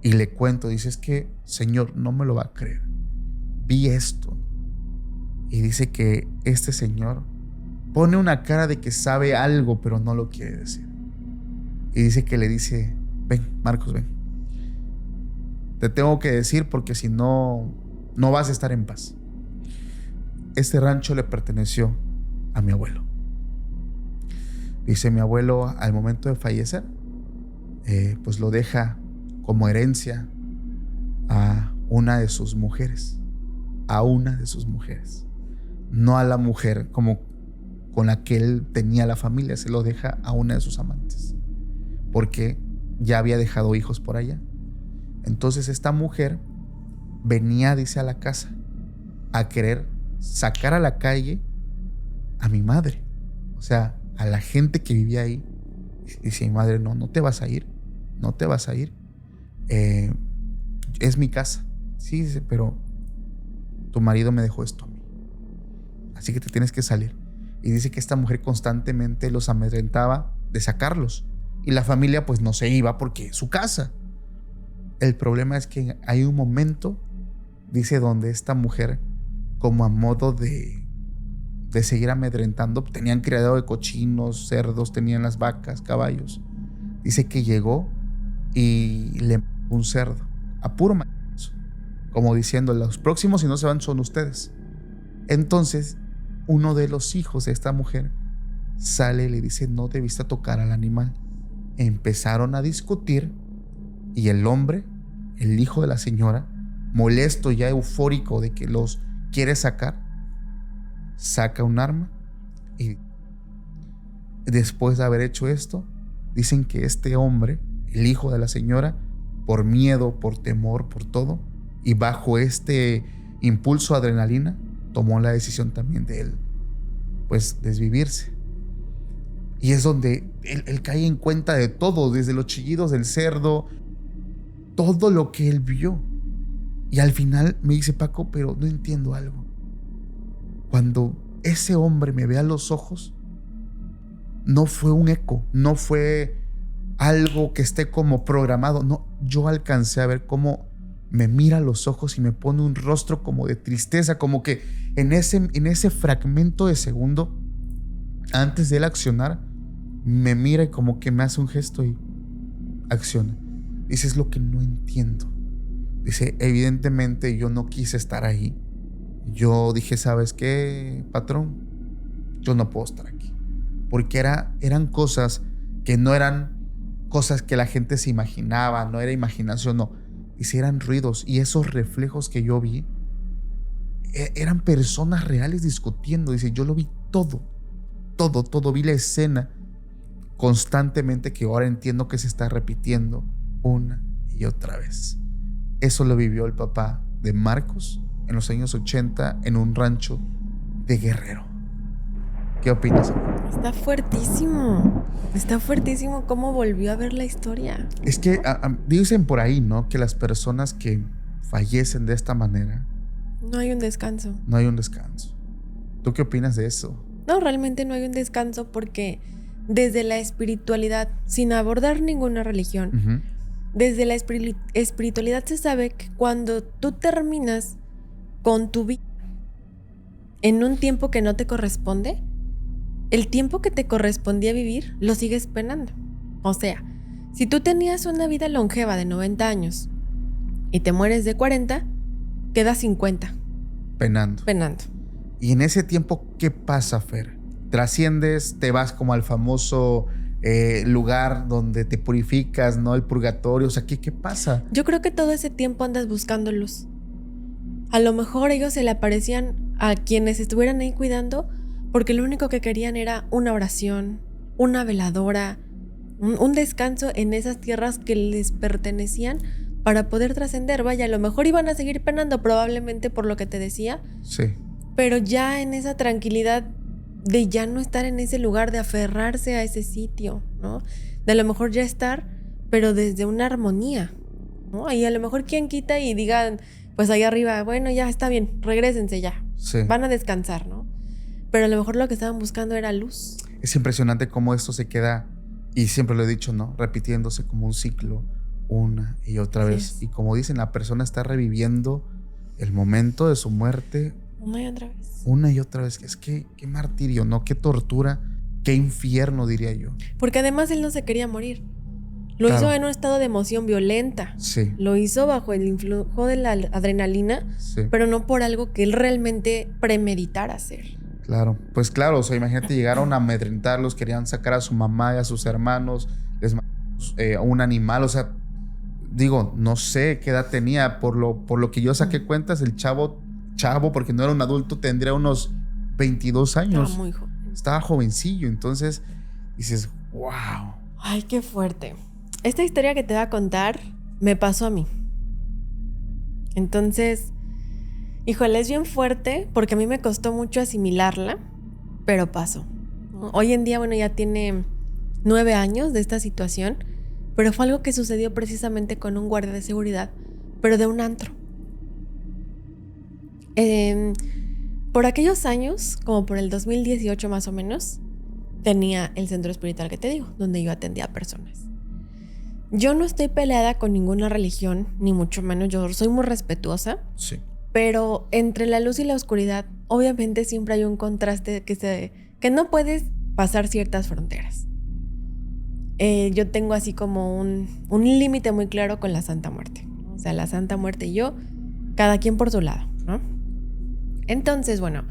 Y le cuento, dice, es que, señor, no me lo va a creer. Vi esto. Y dice que este señor pone una cara de que sabe algo, pero no lo quiere decir. Y dice que le dice, ven, Marcos, ven. Te tengo que decir porque si no, no vas a estar en paz. Este rancho le perteneció a mi abuelo. Dice, mi abuelo al momento de fallecer, pues lo deja como herencia a una de sus mujeres. A una de sus mujeres. No a la mujer como con la que él tenía la familia, se lo deja a una de sus amantes. Porque ya había dejado hijos por allá. Entonces esta mujer venía, dice, a la casa a querer sacar a la calle a mi madre. O sea, a la gente que vivía ahí. Dice mi madre, no te vas a ir. No te vas a ir. Es mi casa. Sí, dice, pero tu marido me dejó esto a mí. Así que te tienes que salir. Y dice que esta mujer constantemente los amedrentaba de sacarlos. Y la familia pues no se iba porque es su casa. El problema es que hay un momento, dice, donde esta mujer, como a modo de seguir amedrentando, tenían criadero de cochinos, cerdos, tenían las vacas, caballos. Dice que llegó y le mató un cerdo a puro mañazo, como diciendo, los próximos si no se van son ustedes. Entonces uno de los hijos de esta mujer sale y le dice, no debiste tocar al animal. Empezaron a discutir y el hombre, el hijo de la señora, molesto, ya eufórico de que los quiere sacar, saca un arma y después de haber hecho esto, dicen que este hombre, el hijo de la señora, por miedo, por temor, por todo, y bajo este impulso de adrenalina, tomó la decisión también de él, pues, desvivirse. Y es donde él cae en cuenta de todo, desde los chillidos del cerdo, todo lo que él vio. Y al final me dice, Paco, pero no entiendo algo. Cuando ese hombre me ve a los ojos, no fue un eco, no fue algo que esté como programado. No, yo alcancé a ver cómo me mira a los ojos y me pone un rostro como de tristeza, como que en ese fragmento de segundo, antes de él accionar, me mira y como que me hace un gesto y acciona. Dice, es lo que no entiendo. Dice, evidentemente yo no quise estar ahí. Yo dije, ¿sabes qué, patrón? Yo no puedo estar aquí. Porque eran cosas que no eran cosas que la gente se imaginaba, no era imaginación, no. Dice, eran ruidos. Y esos reflejos que yo vi eran personas reales discutiendo. Dice, yo lo vi todo. Vi la escena constantemente, que ahora entiendo que se está repitiendo una y otra vez. Eso lo vivió el papá de Marcos en los años 80 en un rancho de Guerrero. ¿Qué opinas? Está fuertísimo cómo volvió a ver la historia. Es que dicen por ahí, ¿no? Que las personas que fallecen de esta manera, no hay un descanso. ¿Tú qué opinas de eso? No, realmente no hay un descanso, porque desde la espiritualidad, sin abordar ninguna religión, desde la espiritualidad se sabe que cuando tú terminas con tu vida en un tiempo que no te corresponde, el tiempo que te correspondía vivir lo sigues penando. O sea, si tú tenías una vida longeva de 90 años y te mueres de 40, quedas 50. Penando. Y en ese tiempo, ¿qué pasa, Fer? ¿Trasciendes? ¿Te vas como al famoso lugar donde te purificas, ¿no? El purgatorio. O sea, ¿qué pasa? Yo creo que todo ese tiempo andas buscando luz. A lo mejor ellos se le aparecían a quienes estuvieran ahí cuidando, porque lo único que querían era una oración, una veladora, un descanso en esas tierras que les pertenecían para poder trascender. Vaya, a lo mejor iban a seguir penando, probablemente, por lo que te decía. Sí. Pero ya en esa tranquilidad de ya no estar en ese lugar, de aferrarse a ese sitio, ¿no? De a lo mejor ya estar, pero desde una armonía, ¿no? Y a lo mejor quien quita y digan, pues ahí arriba, bueno, ya está bien, regrésense ya. Sí. Van a descansar, ¿no? Pero a lo mejor lo que estaban buscando era luz. Es impresionante cómo esto se queda, y siempre lo he dicho, ¿no? Repitiéndose como un ciclo, una y otra vez. Y como dicen, la persona está reviviendo el momento de su muerte una y otra vez. Es que qué martirio, ¿no? Qué tortura, qué infierno, diría yo. Porque además él no se quería morir. Lo hizo en un estado de emoción violenta. Sí. Lo hizo bajo el influjo de la adrenalina, sí, pero no por algo que él realmente premeditara hacer. Claro, pues claro, o sea, imagínate, llegaron a amedrentarlos, querían sacar a su mamá y a sus hermanos, les mandaron a un animal, o sea, digo, no sé qué edad tenía, por lo que yo saqué cuentas, el chavo, porque no era un adulto, tendría unos 22 años. Estaba muy joven. Estaba jovencillo, entonces dices, wow. Ay, qué fuerte. Esta historia que te voy a contar me pasó a mí. Entonces, híjole, es bien fuerte porque a mí me costó mucho asimilarla, pero pasó. Hoy en día, bueno, ya tiene 9 años de esta situación, pero fue algo que sucedió precisamente con un guardia de seguridad, pero de un antro. Por aquellos años, como por el 2018 más o menos, tenía el centro espiritual que te digo, donde yo atendía a personas. Yo no estoy peleada con ninguna religión, ni mucho menos, yo soy muy respetuosa. Sí. Pero entre la luz y la oscuridad, obviamente siempre hay un contraste que no puedes pasar ciertas fronteras. Yo tengo así como un límite muy claro con la Santa Muerte. O sea, la Santa Muerte y yo, cada quien por su lado, ¿no? Entonces, bueno,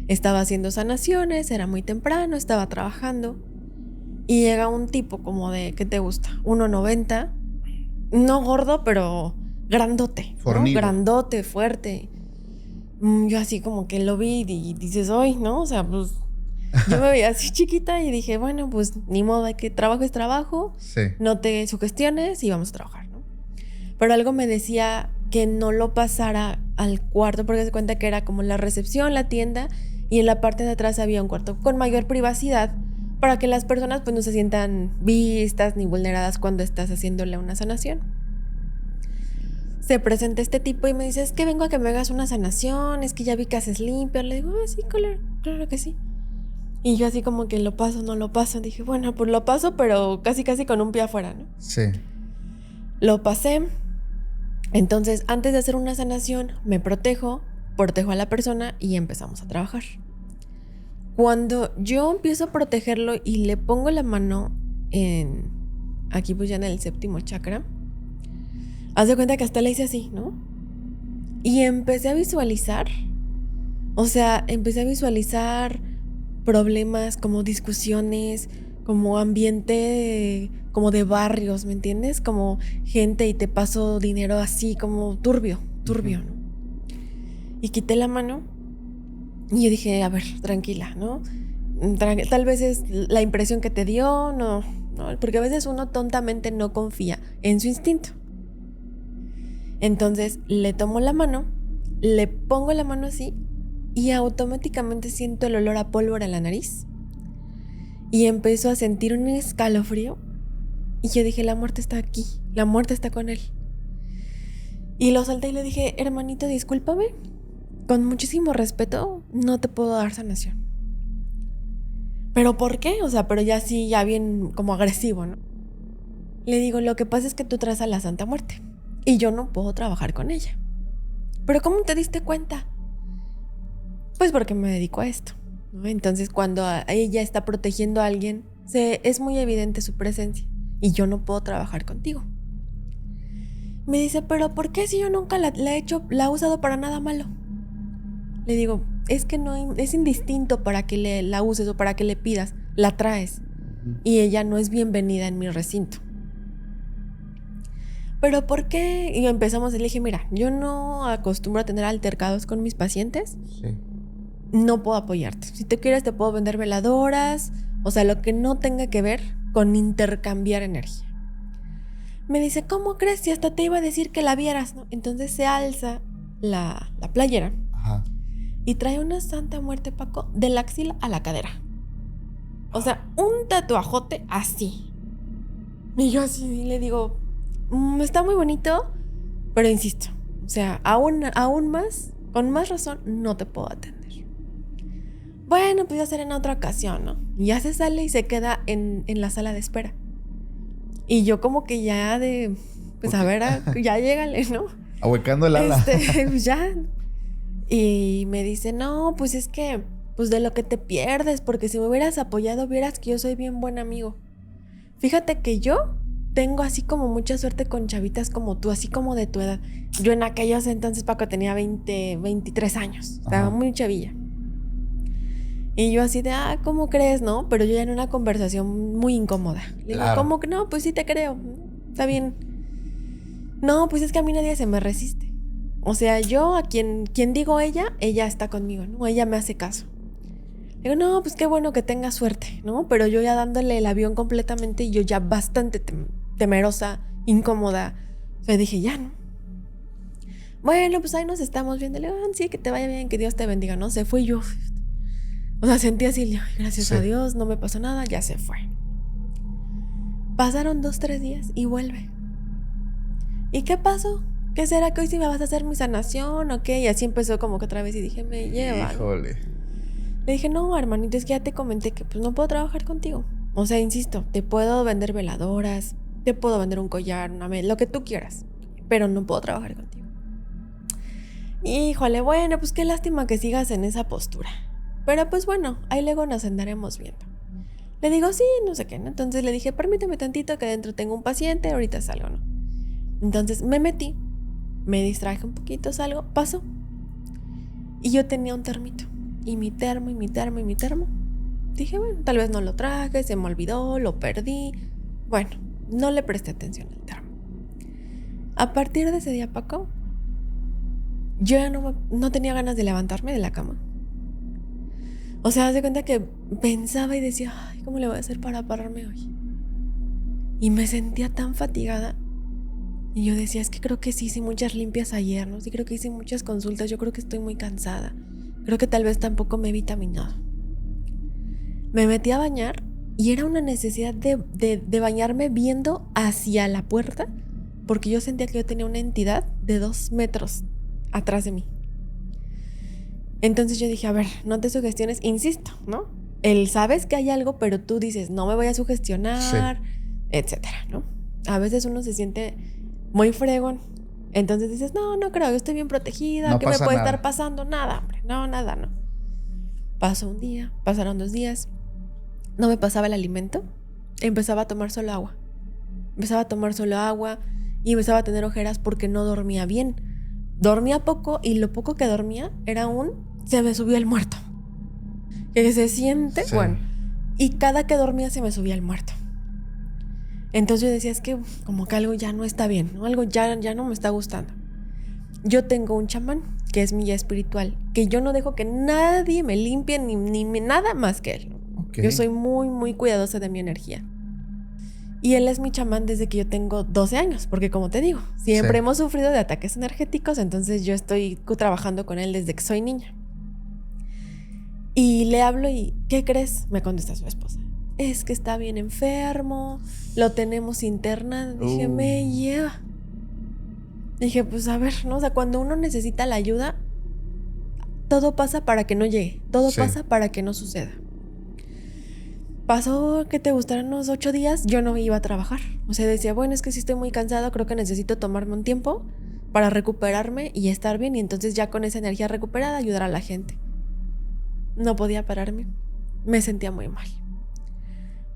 estaba haciendo sanaciones, era muy temprano, estaba trabajando y llega un tipo como de, ¿qué te gusta? 1.90, no gordo, pero grandote, ¿no? Grandote, fuerte. Yo así como que lo vi y dices, ¡ay! ¿No? O sea, pues yo me veía así chiquita y dije, bueno, pues ni modo, hay que trabajo es trabajo, sí, no te sugestiones y vamos a trabajar, ¿no? Pero algo me decía que no lo pasara al cuarto, porque se cuenta que era como la recepción, la tienda, y en la parte de atrás había un cuarto con mayor privacidad para que las personas pues no se sientan vistas ni vulneradas cuando estás haciéndole una sanación. Se presenta este tipo y me dice, es que vengo a que me hagas una sanación, es que ya vi que haces limpio. Le digo, sí, claro que sí. Y yo así como que lo paso, no lo paso. Dije, bueno, pues lo paso, pero casi con un pie afuera, ¿no? Sí. Lo pasé. Entonces, antes de hacer una sanación, me protejo a la persona y empezamos a trabajar. Cuando yo empiezo a protegerlo y le pongo la mano aquí pues ya en el 7º chakra, Haz de cuenta que hasta le hice así, ¿no? Y empecé a visualizar. O sea, empecé a visualizar problemas, como discusiones, como ambiente, como de barrios, ¿me entiendes? Como gente y te paso dinero así, como turbio, ¿no? Y quité la mano y yo dije, a ver, tranquila, ¿no? Tal vez es la impresión que te dio, no, porque a veces uno tontamente no confía en su instinto. Entonces le tomo la mano, le pongo la mano así y automáticamente siento el olor a pólvora en la nariz y empiezo a sentir un escalofrío y yo dije, la muerte está aquí, la muerte está con él. Y lo solté y le dije, hermanito, discúlpame, con muchísimo respeto, no te puedo dar sanación. ¿Pero por qué? O sea, pero ya sí, ya bien como agresivo, ¿no? Le digo, lo que pasa es que tú traes a la Santa Muerte y yo no puedo trabajar con ella. ¿Pero cómo te diste cuenta? Pues porque me dedico a esto, ¿no? Entonces cuando ella está protegiendo a alguien, es muy evidente su presencia y yo no puedo trabajar contigo. Me dice, ¿pero por qué si yo nunca la he usado para nada malo? Le digo, es que no es indistinto para que la uses o para que le pidas, la traes y ella no es bienvenida en mi recinto. ¿Pero por qué? Y empezamos, le dije, mira, yo no acostumbro a tener altercados con mis pacientes. Sí. No puedo apoyarte. Si te quieres te puedo vender veladoras, o sea, lo que no tenga que ver con intercambiar energía. Me dice, ¿cómo crees? Si hasta te iba a decir que la vieras, ¿no? Entonces se alza la playera. Ajá. Y trae una Santa Muerte, Paco, de la axila a la cadera. O sea, un tatuajote así. Y yo así le digo, está muy bonito, pero insisto, o sea, aún más, con más razón, no te puedo atender. Bueno, pues ya será en otra ocasión, ¿no? Y ya se sale y se queda en la sala de espera. Y yo como que ya pues a ver, ya llégale, ¿no? Ahuecando el ala. Pues ya. Y me dice, no, pues es que, pues de lo que te pierdes, porque si me hubieras apoyado, vieras que yo soy bien buen amigo. Fíjate que yo tengo así como mucha suerte con chavitas como tú, así como de tu edad. Yo en aquellos entonces, Paco, tenía 23 años. Estaba muy chavilla. Y yo así de, ¿cómo crees, no? Pero yo ya en una conversación muy incómoda. Le digo, ¿cómo que no? Pues sí te creo. Está bien. No, pues es que a mí nadie se me resiste. O sea, yo a quien digo ella está conmigo, ¿no? Ella me hace caso. Le digo, no, pues qué bueno que tenga suerte, ¿no? Pero yo ya dándole el avión completamente y yo ya bastante temerosa, incómoda. O sea, dije, ya, ¿no? Bueno, pues ahí nos estamos viendo. Le digo, sí, que te vaya bien, que Dios te bendiga, ¿no? Se fue yo. O sea, sentí así, gracias a Dios, no me pasó nada, ya se fue. Pasaron 2-3 días y vuelve. ¿Y qué pasó? ¿Qué será que hoy sí me vas a hacer mi sanación o qué? Y así empezó como que otra vez y dije, me lleva. Híjole. Le dije, no, hermanito, es que ya te comenté que pues no puedo trabajar contigo. O sea, insisto, te puedo vender veladoras, te puedo vender un collar, lo que tú quieras, pero no puedo trabajar contigo. Híjole, bueno, pues qué lástima que sigas en esa postura. Pero pues bueno, ahí luego nos andaremos viendo. Le digo, sí, no sé qué, ¿no? Entonces le dije, permíteme tantito que adentro tengo un paciente, ahorita salgo, ¿no? Entonces me metí, me distraje un poquito, salgo, pasó. Y yo tenía un termito. Y mi termo. Dije, bueno, tal vez no lo traje, se me olvidó, lo perdí. Bueno, no le presté atención al termo. A partir de ese día, Paco, yo ya no tenía ganas de levantarme de la cama. O sea, haz de cuenta que pensaba y decía, ay, ¿cómo le voy a hacer para pararme hoy? Y me sentía tan fatigada. Y yo decía, es que creo que sí hice muchas limpias ayer, ¿no? Sí, creo que hice muchas consultas, yo creo que estoy muy cansada. Creo que tal vez tampoco me he vitaminado. Me metí a bañar y era una necesidad de bañarme viendo hacia la puerta, porque yo sentía que yo tenía una entidad de 2 metros atrás de mí. Entonces yo dije, a ver, no te sugestiones, insisto, ¿no? Sabes que hay algo, pero tú dices, no me voy a sugestionar, etcétera, ¿no? A veces uno se siente muy fregón. Entonces dices, no creo, yo estoy bien protegida, ¿qué me puede estar pasando? Nada, hombre, nada. Pasó un día, pasaron 2 días, no me pasaba el alimento, empezaba a tomar solo agua. y empezaba a tener ojeras porque no dormía bien. Dormía poco y lo poco que dormía era se me subió el muerto. Que se siente, Sí. bueno. Y cada que dormía se me subía el muerto. Entonces yo decía, es que como que algo ya no está bien, ¿no? Algo ya no me está gustando. Yo tengo un chamán, que es mi guía espiritual, que yo no dejo que nadie me limpie ni nada más que él. Okay. Yo soy muy, muy cuidadosa de mi energía. Y él es mi chamán desde que yo tengo 12 años, porque como te digo, siempre hemos sufrido de ataques energéticos, entonces yo estoy trabajando con él desde que soy niña. Y le hablo y, ¿qué crees? Me contesta su esposa. Es que está bien enfermo, lo tenemos internado. Dije, me lleva. Dije, pues a ver, ¿no? O sea, cuando uno necesita la ayuda, todo pasa para que no llegue, todo pasa para que no suceda. Pasó que te gustaran unos 8 días, yo no iba a trabajar. O sea, decía, bueno, es que si estoy muy cansado, creo que necesito tomarme un tiempo para recuperarme y estar bien. Y entonces ya con esa energía recuperada ayudar a la gente. No podía pararme, me sentía muy mal.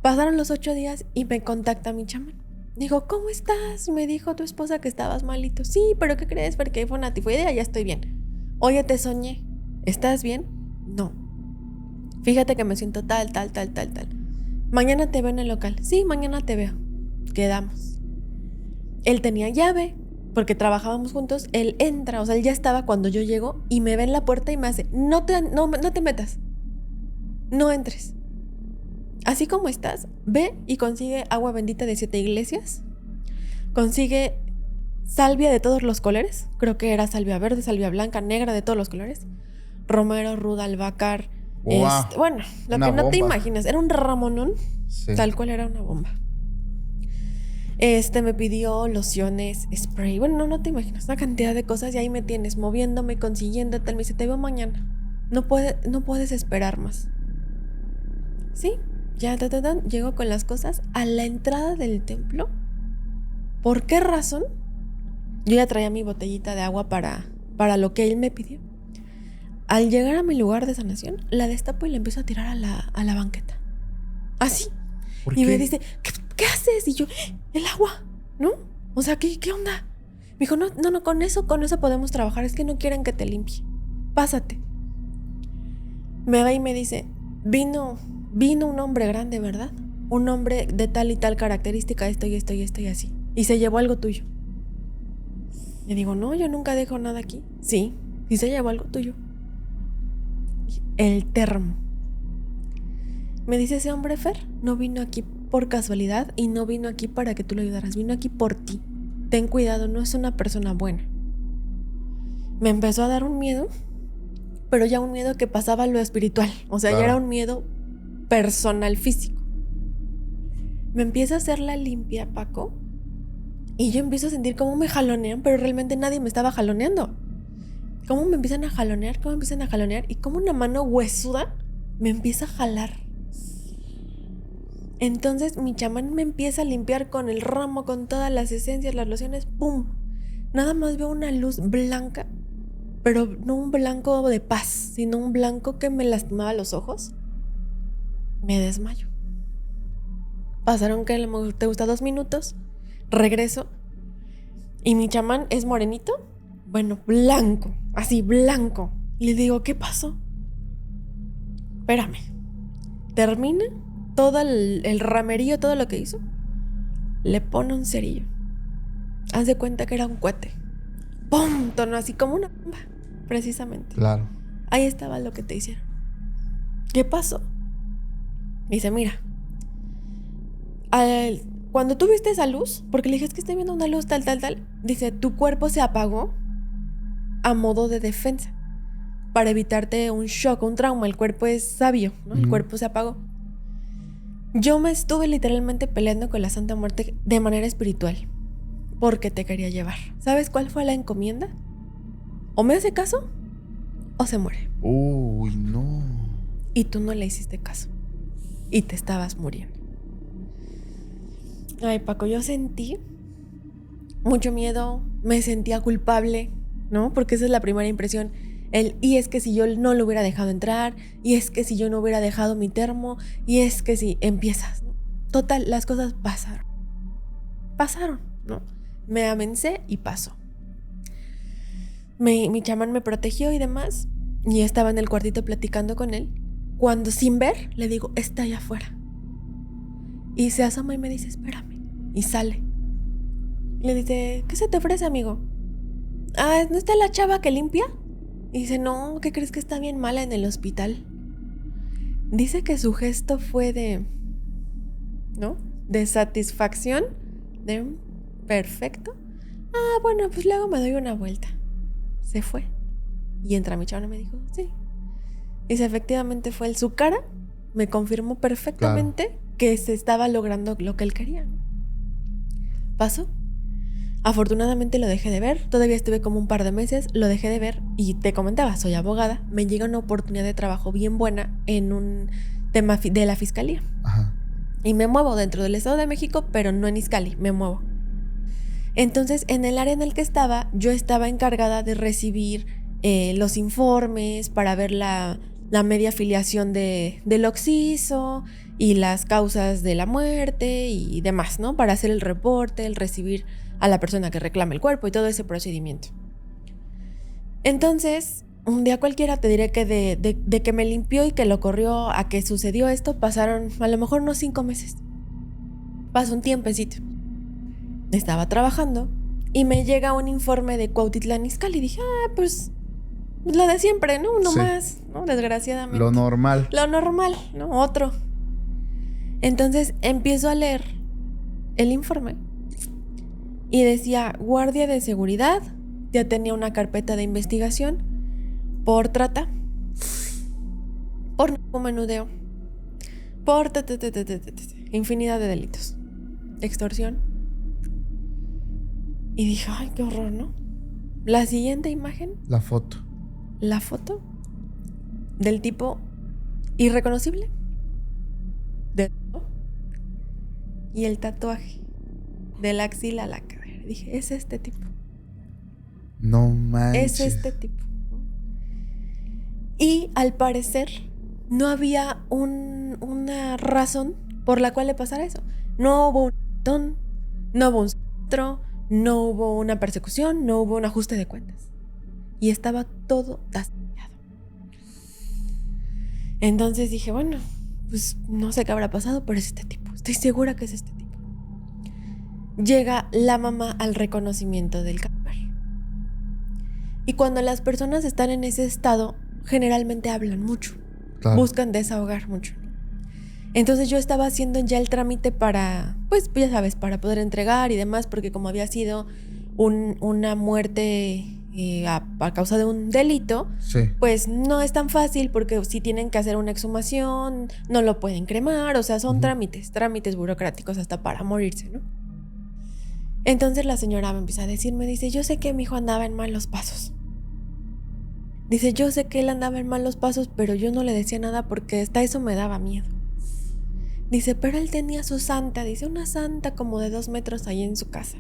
Pasaron los 8 días y me contacta mi chamán. Dijo, ¿cómo estás? Me dijo tu esposa que estabas malito. Sí, pero ¿qué crees? Porque fue una tifoidea, ya estoy bien. Oye, te soñé. ¿Estás bien? No. Fíjate que me siento tal. Mañana te veo en el local. Sí, mañana te veo. Quedamos. Él tenía llave, porque trabajábamos juntos. Él entra, o sea, él ya estaba cuando yo llego y me ve en la puerta y me hace, no te metas. No entres. Así como estás, ve y consigue agua bendita de 7 iglesias. Consigue salvia de todos los colores. Creo que era salvia verde, salvia blanca, negra, de todos los colores. Romero, ruda, albahaca. Wow. Bueno, lo Una que no bomba. te imaginas. Era un ramonón. Sí. Tal cual era una bomba. Me pidió lociones, spray. Bueno, no te imaginas. Una cantidad de cosas y ahí me tienes moviéndome, consiguiendo tal. Me dice, te veo mañana. No puedes esperar más. Sí. Ya, llego con las cosas a la entrada del templo. ¿Por qué razón? Yo ya traía mi botellita de agua para lo que él me pidió. Al llegar a mi lugar de sanación, la destapo y la empiezo a tirar a la banqueta. Así. ¿Por y qué? me dice, ¿qué haces? Y yo, el agua, ¿no? O sea, ¿qué onda? Me dijo, no, con eso podemos trabajar. Es que no quieren que te limpie. Pásate. Me va y me dice, vino un hombre grande, ¿verdad? Un hombre de tal y tal característica, esto y así. Y se llevó algo tuyo. Le digo, no, yo nunca dejo nada aquí. Sí se llevó algo tuyo. El termo. Me dice, ese hombre, Fer, no vino aquí por casualidad y no vino aquí para que tú lo ayudaras. Vino aquí por ti. Ten cuidado, no es una persona buena. Me empezó a dar un miedo, pero ya un miedo que pasaba a lo espiritual. O sea, Claro. ya era un miedo personal, físico. Me empieza a hacer la limpia, Paco, y yo empiezo a sentir cómo me jalonean, pero realmente nadie me estaba jaloneando. Cómo me empiezan a jalonear y como una mano huesuda me empieza a jalar. Entonces mi chamán me empieza a limpiar con el ramo, con todas las esencias, las lociones, ¡pum! Nada más veo una luz blanca, pero no un blanco de paz, sino un blanco que me lastimaba los ojos. Me desmayo. Pasaron, ¿qué te gusta? 2 minutos. Regreso. Y mi chamán es morenito. Bueno, blanco. Así, blanco. Y le digo, ¿qué pasó? Espérame. Termina todo el ramerío, todo lo que hizo. Le pone un cerillo. Haz de cuenta que era un cohete. ¡Pum! Tornó así como una bomba. Precisamente. Claro. Ahí estaba lo que te hicieron. ¿Qué pasó? Dice, mira, cuando tú viste esa luz, porque le dije, es que estoy viendo una luz tal, dice, tu cuerpo se apagó a modo de defensa para evitarte un shock, un trauma. El cuerpo es sabio, ¿no? El cuerpo se apagó. Yo me estuve literalmente peleando con la Santa Muerte de manera espiritual porque te quería llevar. ¿Sabes cuál fue la encomienda? O me hace caso o se muere. Uy, no. Y tú no le hiciste caso y te estabas muriendo. Ay, Paco, yo sentí mucho miedo, me sentía culpable, ¿no? Porque esa es la primera impresión. Y es que si yo no lo hubiera dejado entrar, y es que si yo no hubiera dejado mi termo, y es que si empiezas, ¿no? Total, las cosas pasaron, ¿no? Me amencé y pasó. Mi chamán me protegió y demás. Y estaba en el cuartito platicando con él. Cuando sin ver, le digo, está allá afuera. Y se asoma y me dice, espérame. Y sale. Le dice, ¿qué se te ofrece, amigo? ¿No está la chava que limpia? Y dice, no, ¿qué crees que está bien mala en el hospital? Dice que su gesto fue de satisfacción, de perfecto. Bueno, pues luego me doy una vuelta. Se fue. Y entra mi chava y me dijo, sí. Dice, efectivamente fue él. Su cara me confirmó perfectamente que se estaba logrando lo que él quería. Pasó. Afortunadamente lo dejé de ver. Todavía estuve como un par de meses. Lo dejé de ver. Y te comentaba, soy abogada. Me llega una oportunidad de trabajo bien buena en un tema de la fiscalía. Ajá. Y me muevo dentro del Estado de México, pero no en Izcalli. Me muevo. Entonces, en el área en el que estaba, yo estaba encargada de recibir los informes para ver la media afiliación del occiso y las causas de la muerte y demás, ¿no? Para hacer el reporte, el recibir a la persona que reclame el cuerpo y todo ese procedimiento. Entonces, un día cualquiera te diré que de que me limpió y que lo corrió a que sucedió esto, pasaron a lo mejor unos 5 meses. Pasó un tiempecito. Estaba trabajando y me llega un informe de Cuautitlán Izcalli y dije, pues lo de siempre, ¿no? Uno más, ¿no? Desgraciadamente. Lo normal, ¿no? Otro. Entonces empiezo a leer el informe y decía, guardia de seguridad, ya tenía una carpeta de investigación por trata, por narcomenudeo, por infinidad de delitos, extorsión. Y dije, ay, qué horror, ¿no? La siguiente imagen. la foto del tipo irreconocible. Y el tatuaje de la axila a la cadera. Dije, es este tipo. No manches. Es este tipo. Y al parecer no había una razón por la cual le pasara eso. No hubo un ratón, no hubo un secuestro, no hubo una persecución, no hubo un ajuste de cuentas. Y estaba todo tasillado. Entonces dije, bueno, pues no sé qué habrá pasado, pero es este tipo. Estoy segura que es este tipo. Llega la mamá al reconocimiento del cadáver. Y cuando las personas están en ese estado, generalmente hablan mucho. Claro. Buscan desahogar mucho. Entonces yo estaba haciendo ya el trámite para, pues ya sabes, para poder entregar y demás, porque como había sido una muerte a causa de un delito, sí, pues no es tan fácil porque si tienen que hacer una exhumación, no lo pueden cremar, o sea, son trámites burocráticos hasta para morirse, ¿no? Entonces la señora me empieza a decir, me dice, yo sé que mi hijo andaba en malos pasos. Dice, yo sé que él andaba en malos pasos, pero yo no le decía nada porque hasta eso me daba miedo. Dice, pero él tenía su santa, dice, una santa como de 2 metros ahí en su casa.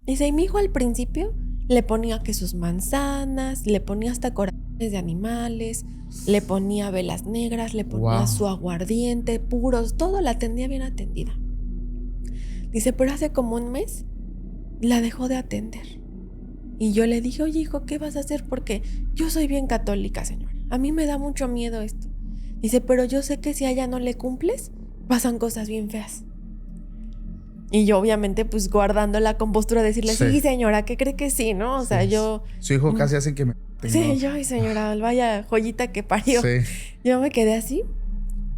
Dice, y mi hijo al principio le ponía que sus manzanas, le ponía hasta corazones de animales, le ponía velas negras, le ponía su aguardiente, puros, todo la atendía bien atendida. Dice, pero hace como 1 mes la dejó de atender. Y yo le dije, oye hijo, ¿qué vas a hacer? Porque yo soy bien católica, señora. A mí me da mucho miedo esto. Dice, pero yo sé que si a ella no le cumples, pasan cosas bien feas. Y yo obviamente pues guardando la compostura, decirle, sí señora, ¿qué cree que sí, no? O sea, yo... Su hijo casi hace que me... Sí, yo, ay señora, vaya joyita que parió. Sí. Yo me quedé así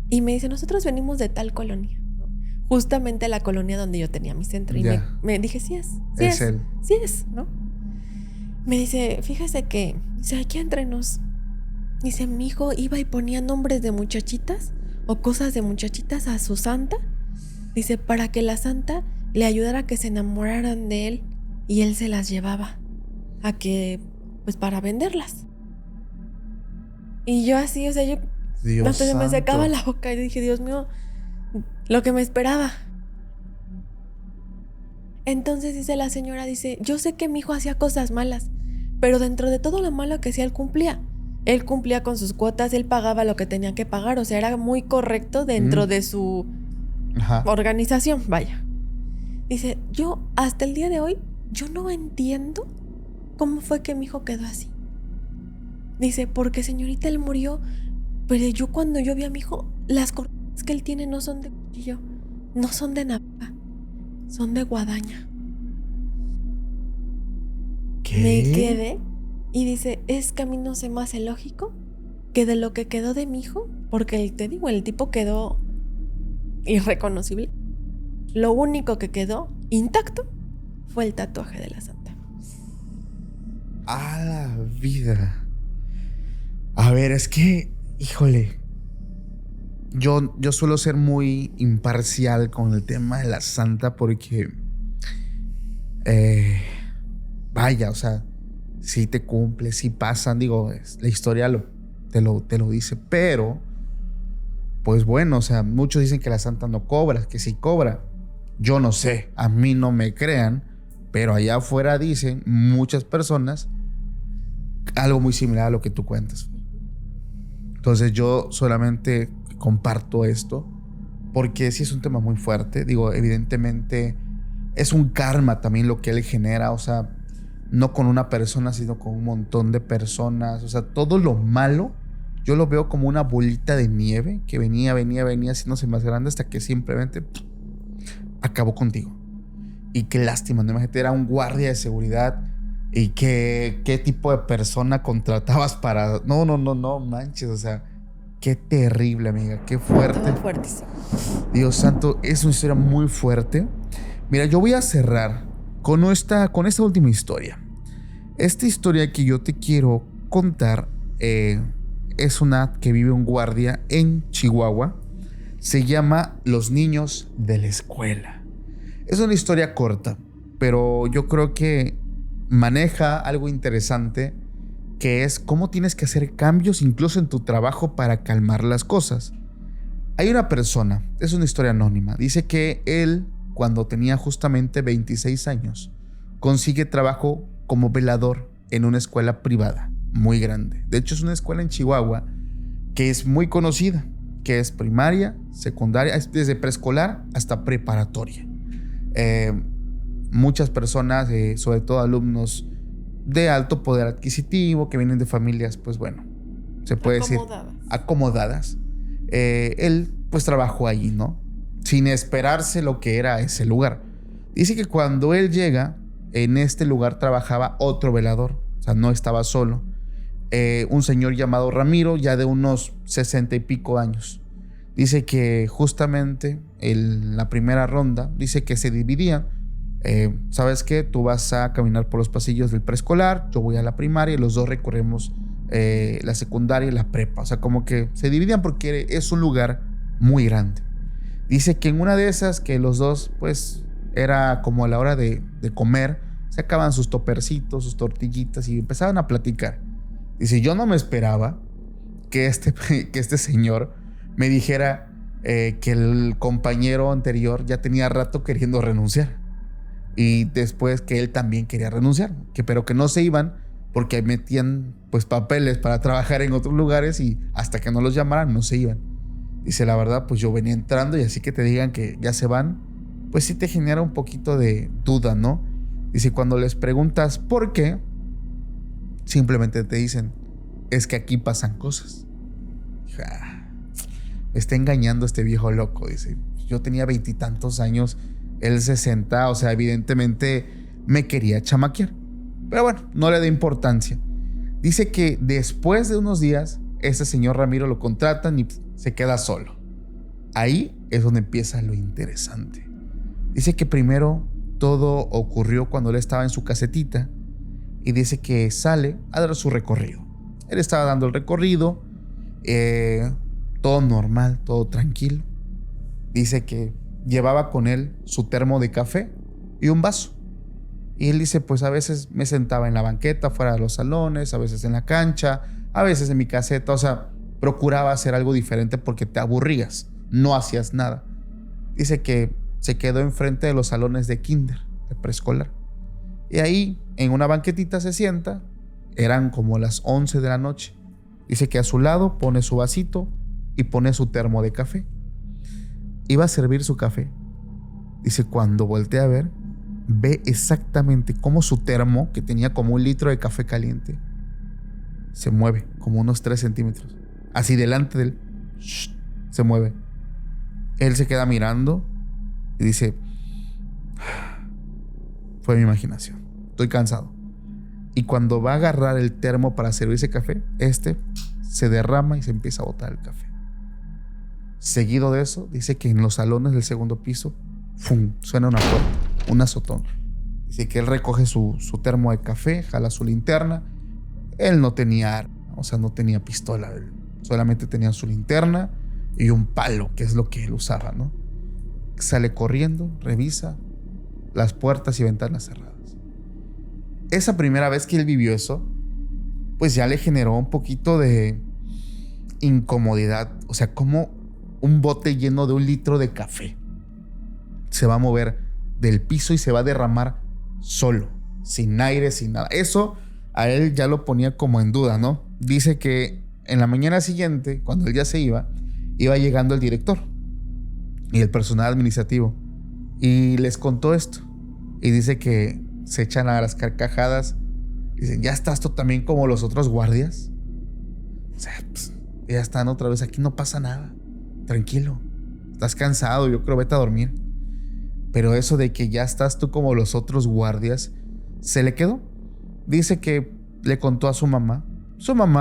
y me dice, nosotros venimos de tal colonia, ¿no? Justamente la colonia donde yo tenía mi centro. Y me dije, sí es él. Sí es, ¿no? Me dice, fíjese que, dice, aquí entre nos. Dice, mi hijo iba y ponía nombres de muchachitas o cosas de muchachitas a su santa. Dice, para que la santa le ayudara a que se enamoraran de él y él se las llevaba a que, pues para venderlas. Y yo así, o sea, yo hasta se me secaba la boca y dije, Dios mío, lo que me esperaba. Entonces dice la señora, dice, yo sé que mi hijo hacía cosas malas, pero dentro de todo lo malo que hacía, él cumplía. Él cumplía con sus cuotas, él pagaba lo que tenía que pagar, o sea, era muy correcto dentro de su organización, vaya. Dice, yo hasta el día de hoy, yo no entiendo cómo fue que mi hijo quedó así. Dice, porque señorita, él murió, pero yo cuando yo vi a mi hijo, las cortadas que él tiene no son de cuchillo, no son de navaja, son de guadaña. ¿Qué? Me quedé y dice, es que a mí no se me hace lógico que de lo que quedó de mi hijo, porque te digo, el tipo quedó irreconocible. Lo único que quedó intacto fue el tatuaje de la santa. A la vida. A ver, es que, híjole, yo suelo ser muy imparcial con el tema de la santa porque, vaya, o sea, sí te cumple, sí pasan, digo, la historia te lo dice, pero, pues bueno, o sea, muchos dicen que la santa no cobra, que sí cobra. Yo no sé, a mí no me crean, pero allá afuera dicen muchas personas algo muy similar a lo que tú cuentas. Entonces yo solamente comparto esto porque sí es un tema muy fuerte. Digo, evidentemente es un karma también lo que él genera, o sea, no con una persona, sino con un montón de personas. O sea, todo lo malo yo lo veo como una bolita de nieve que venía haciéndose más grande hasta que simplemente acabó contigo. Y qué lástima, ¿no? Imagínate, era un guardia de seguridad. ¿Y qué tipo de persona contratabas para...? No, manches, o sea, qué terrible, amiga, qué fuerte. Todo fuertísimo. Dios santo, es una historia muy fuerte. Mira, yo voy a cerrar con esta última historia. Esta historia que yo te quiero contar es una que vive un guardia en Chihuahua. Se llama Los niños de la escuela. Es una historia corta, pero yo creo que maneja algo interesante, que es cómo tienes que hacer cambios incluso en tu trabajo para calmar las cosas. Hay una persona, es una historia anónima, dice que él, cuando tenía justamente 26 años, consigue trabajo como velador en una escuela privada muy grande. De hecho, es una escuela en Chihuahua que es muy conocida, que es primaria, secundaria, desde preescolar hasta preparatoria. Muchas personas, sobre todo alumnos de alto poder adquisitivo, que vienen de familias, pues bueno, se puede decir acomodadas. Él pues trabajó allí, ¿no? Sin esperarse lo que era ese lugar. Dice que cuando él llega, en este lugar trabajaba otro velador, o sea, no estaba solo. Un señor llamado Ramiro, ya de unos 60 y pico años. Dice que justamente en la primera ronda, dice que se dividían. ¿Sabes qué? Tú vas a caminar por los pasillos del preescolar, yo voy a la primaria y los dos recorremos la secundaria y la prepa. O sea, como que se dividían porque es un lugar muy grande. Dice que en una de esas, que los dos, pues, era como a la hora de comer, sacaban sus topercitos, sus tortillitas y empezaban a platicar. Dice, yo no me esperaba que este señor me dijera que el compañero anterior ya tenía rato queriendo renunciar. Y después que él también quería renunciar, pero que no se iban porque metían pues papeles para trabajar en otros lugares y hasta que no los llamaran no se iban. Dice, la verdad, pues yo venía entrando y así que te digan que ya se van, pues sí te genera un poquito de duda, ¿no? Dice, cuando les preguntas por qué, simplemente te dicen, es que aquí pasan cosas. Me está engañando este viejo loco, dice. Yo tenía 20 y tantos años, él 60, o sea, evidentemente me quería chamaquear. Pero bueno, no le da importancia. Dice que después de unos días, ese señor Ramiro lo contratan y se queda solo. Ahí es donde empieza lo interesante. Dice que primero todo ocurrió cuando él estaba en su casetita y dice que sale a dar su recorrido. Él estaba dando el recorrido, todo normal, todo tranquilo. Dice que llevaba con él su termo de café y un vaso. Y él dice, pues a veces me sentaba en la banqueta fuera de los salones, a veces en la cancha, a veces en mi caseta. O sea, procuraba hacer algo diferente porque te aburrías, no hacías nada. Dice que se quedó enfrente de los salones de kinder, de preescolar. Y ahí, en una banquetita se sienta. Eran como las 11 de la noche. Dice que a su lado pone su vasito y pone su termo de café. Iba a servir su café. Dice, cuando voltea a ver, ve exactamente cómo su termo, que tenía como 1 litro de café caliente, se mueve como unos 3 centímetros. Así delante de él, se mueve. Él se queda mirando y dice: fue mi imaginación, estoy cansado. Y cuando va a agarrar el termo para servirse café, se derrama y se empieza a botar el café. Seguido de eso, dice que en los salones del segundo piso, ¡fum!, suena una puerta, un azotón. Dice que él recoge su termo de café, jala su linterna. Él no tenía arma, o sea, no tenía pistola. Él solamente tenía su linterna y un palo, que es lo que él usaba, ¿no? Sale corriendo, revisa las puertas y ventanas cerradas. Esa primera vez que él vivió eso, pues ya le generó un poquito de incomodidad. O sea, como un bote lleno de 1 litro de café se va a mover del piso y se va a derramar solo, sin aire, sin nada. Eso a él ya lo ponía como en duda, ¿no? Dice que en la mañana siguiente, cuando él ya se iba llegando el director y el personal administrativo y les contó esto. Y dice que se echan a las carcajadas. Dicen: ¿ya estás tú también como los otros guardias? O sea, pues, ya están otra vez aquí, no pasa nada. Tranquilo, estás cansado, yo creo, vete a dormir. Pero eso de que ya estás tú como los otros guardias, se le quedó. Dice que le contó a su mamá,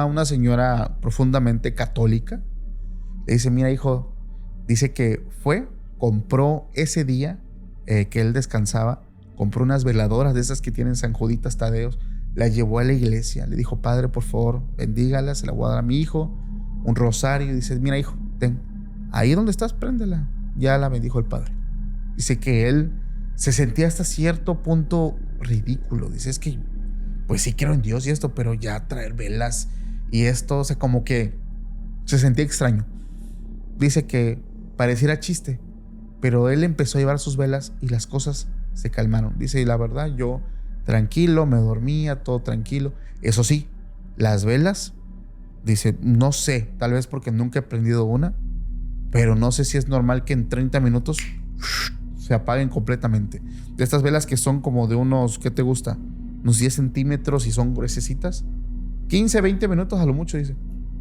una señora profundamente católica. Le dice: mira, hijo, dice que compró ese día que él descansaba, compró unas veladoras de esas que tienen San Juditas Tadeos, la llevó a la iglesia, le dijo: padre, por favor, bendígala, se la voy a dar a mi hijo, un rosario. Y dice: mira, hijo, ten, ahí donde estás, préndela. Ya la bendijo el padre. Dice que él se sentía hasta cierto punto ridículo. Dice: es que, pues sí creo en Dios y esto, pero ya traer velas y esto, o sea, como que se sentía extraño. Dice que pareciera chiste, pero él empezó a llevar sus velas y las cosas se calmaron. Dice: y la verdad, yo tranquilo, me dormía, todo tranquilo. Eso sí, las velas, dice, no sé, tal vez porque nunca he prendido una, pero no sé si es normal que en 30 minutos se apaguen completamente. De estas velas que son como de unos, ¿qué te gusta? Unos 10 centímetros y son gruesecitas. 15, 20 minutos a lo mucho, dice,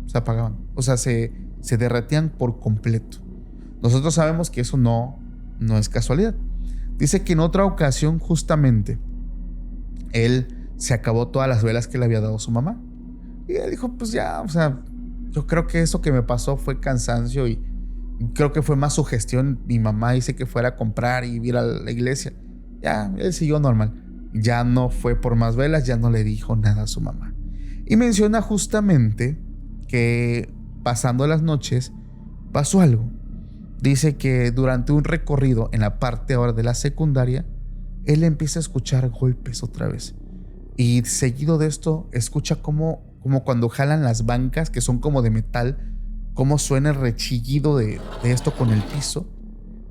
se apagaban. O sea, se derretían por completo. Nosotros sabemos que eso no es casualidad. Dice que en otra ocasión, justamente, él se acabó todas las velas que le había dado su mamá. Y él dijo: pues ya, o sea, yo creo que eso que me pasó fue cansancio y creo que fue más sugestión. Mi mamá dice que fuera a comprar y ir a la iglesia. Ya, él siguió normal. Ya no fue por más velas, ya no le dijo nada a su mamá. Y menciona justamente que pasando las noches pasó algo. Dice que durante un recorrido en la parte ahora de la secundaria, él empieza a escuchar golpes otra vez. Y seguido de esto, escucha como cuando jalan las bancas, que son como de metal, cómo suena el rechillido de esto con el piso.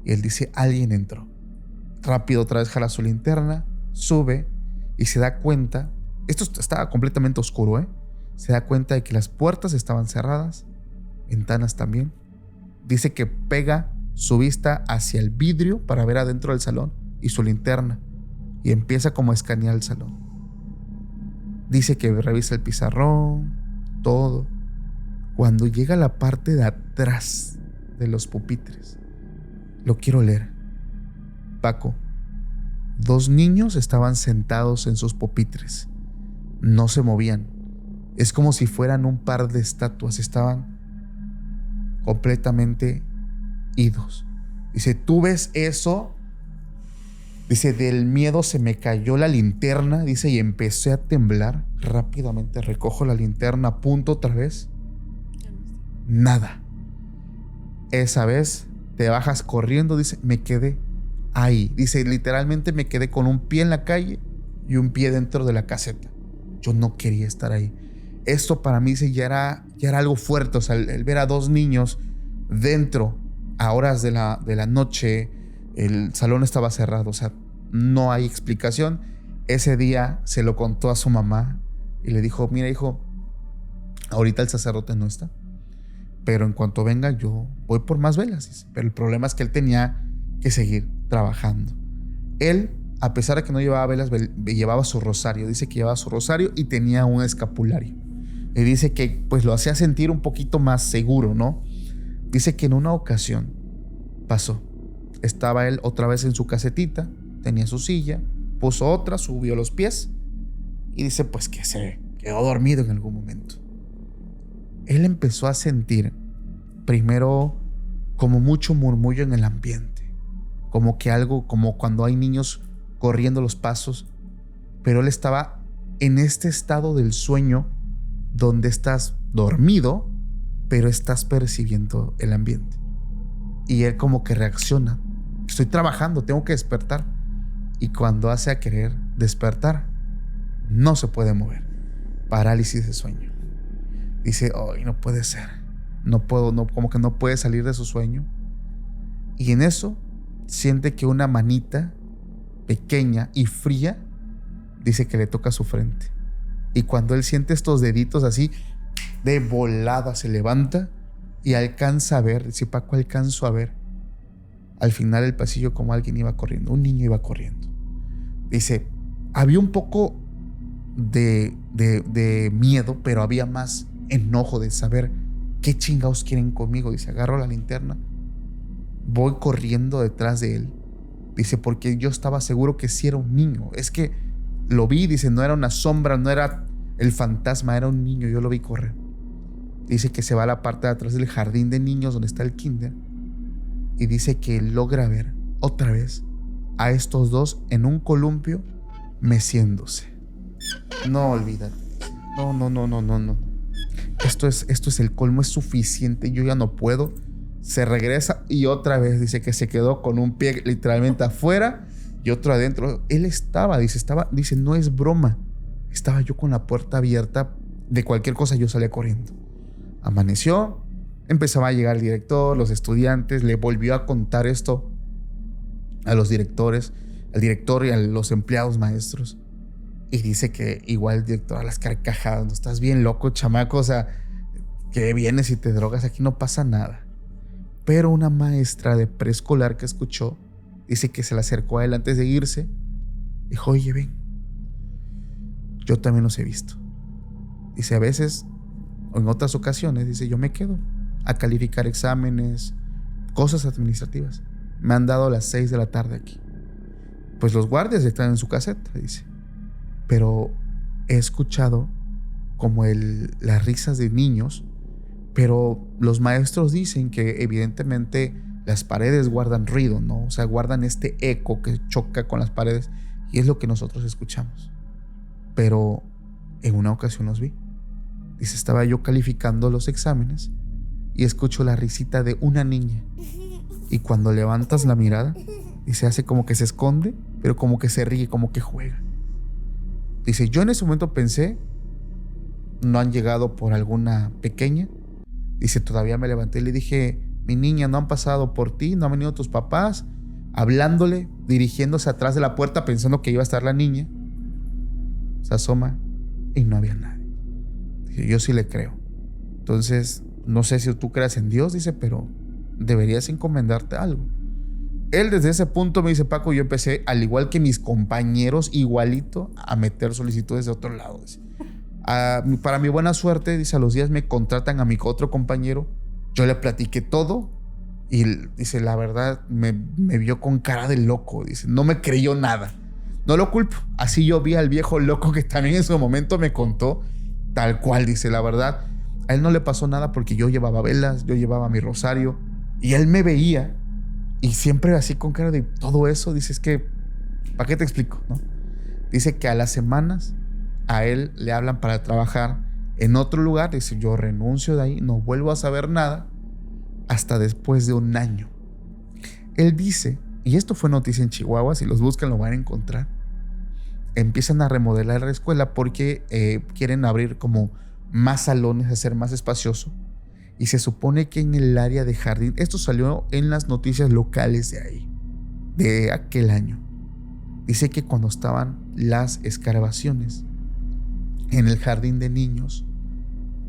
Y él dice: alguien entró. Rápido otra vez jala su linterna, sube y se da cuenta, esto estaba completamente oscuro, se da cuenta de que las puertas estaban cerradas, ventanas también. Dice que pega su vista hacia el vidrio para ver adentro del salón y su linterna, y empieza como a escanear el salón. Dice que revisa el pizarrón, todo. Cuando llega a la parte de atrás de los pupitres, lo quiero leer. Paco, 2 niños estaban sentados en sus pupitres. No se movían. Es como si fueran un par de estatuas. Estaban completamente idos. Dice: ¿tú ves eso? Dice: del miedo se me cayó la linterna. Dice: y empecé a temblar. Rápidamente recojo la linterna, apunto otra vez. Nada. Esa vez te bajas corriendo. Dice: me quedé ahí. Dice: literalmente me quedé con un pie en la calle y un pie dentro de la caseta. Yo no quería estar ahí. Esto para mí, dice, ya era algo fuerte. O sea, el ver a 2 niños dentro a horas de la noche, el salón estaba cerrado. O sea, no hay explicación. Ese día se lo contó a su mamá y le dijo: mira, hijo, ahorita el sacerdote no está, pero en cuanto venga yo voy por más velas. Dice. Pero el problema es que él tenía que seguir trabajando. Él a pesar de que no llevaba velas, llevaba su rosario. Dice que llevaba su rosario y tenía un escapulario. Y dice que pues lo hacía sentir un poquito más seguro, ¿no? Dice que en una ocasión pasó. Estaba él otra vez en su casetita, tenía su silla, puso otra, subió los pies y dice pues que se quedó dormido en algún momento. Él empezó a sentir primero como mucho murmullo en el ambiente, como que algo, como cuando hay niños corriendo los pasos, pero él estaba en este estado del sueño donde estás dormido, pero estás percibiendo el ambiente. Y él como que reacciona. Estoy trabajando, tengo que despertar. Y cuando hace a querer despertar, no se puede mover. Parálisis de sueño. Dice, ay, no puede ser. No puedo, no, como que no puede salir de su sueño. Y en eso siente que una manita pequeña y fría dice que le toca su frente. Y cuando él siente estos deditos así, de volada se levanta y alcanza a ver, dice Paco, alcanzo a ver al final del pasillo como alguien iba corriendo, un niño iba corriendo. Dice, había un poco de miedo, pero había más enojo de saber qué chingados quieren conmigo. Dice, agarro la linterna, voy corriendo detrás de él. Dice, porque yo estaba seguro que sí era un niño. Es que lo vi, dice, no era una sombra, no era el fantasma, era un niño, yo lo vi correr. Dice que se va a la parte de atrás del jardín de niños donde está el kinder y dice que logra ver otra vez a estos dos en un columpio meciéndose. No, olvídate. No. Esto es el colmo, es suficiente, yo ya no puedo. Se regresa y otra vez dice que se quedó con un pie literalmente afuera y otro adentro. Él dice, no es broma. Estaba yo con la puerta abierta, de cualquier cosa yo salía corriendo. Amaneció, empezaba a llegar el director, los estudiantes, le volvió a contar esto a los directores, al director y a los empleados maestros. Y dice que igual el director a las carcajadas, no estás bien loco, chamaco, o sea, que vienes y te drogas, aquí no pasa nada. Pero una maestra de preescolar que escuchó, dice que se le acercó a él antes de irse, dijo, oye, ven, yo también los he visto. Dice, a veces, o en otras ocasiones, dice, yo me quedo a calificar exámenes, cosas administrativas. Me han dado a las 6 de la tarde aquí. Pues los guardias están en su caseta, dice. Pero he escuchado como las risas de niños, pero los maestros dicen que evidentemente las paredes guardan ruido, ¿no? O sea, guardan este eco que choca con las paredes y es lo que nosotros escuchamos. Pero en una ocasión los vi. Dice, estaba yo calificando los exámenes y escucho la risita de una niña. Y cuando levantas la mirada, dice, hace como que se esconde, pero como que se ríe, como que juega. Dice, yo en ese momento pensé, no han llegado por alguna pequeña. Dice, todavía me levanté y le dije, mi niña, no han pasado por ti, no han venido tus papás, hablándole, dirigiéndose atrás de la puerta pensando que iba a estar la niña. Se asoma y no había nadie. Dice, yo sí le creo. Entonces, no sé si tú creas en Dios, dice, pero deberías encomendarte algo. Él desde ese punto me dice, Paco, yo empecé, al igual que mis compañeros, igualito, a meter solicitudes de otro lado. Dice. Para mi buena suerte, dice, a los días me contratan a mi otro compañero. Yo le platiqué todo y dice, la verdad, me vio con cara de loco. Dice, no me creyó nada. No lo culpo. Así yo vi al viejo loco que también en su momento me contó tal cual. Dice, la verdad, a él no le pasó nada porque yo llevaba velas, yo llevaba mi rosario y él me veía y siempre así con cara de todo eso. Dice, es que, ¿para qué te explico? ¿No? Dice que a las semanas a él le hablan para trabajar en otro lugar. Dice, yo renuncio de ahí, no vuelvo a saber nada hasta después de un año. Él dice, y esto fue noticia en Chihuahua, si los buscan lo van a encontrar, empiezan a remodelar la escuela porque quieren abrir como más salones, hacer más espacioso. Y se supone que en el área de jardín, esto salió en las noticias locales de ahí, de aquel año. Dice que cuando estaban las excavaciones en el jardín de niños,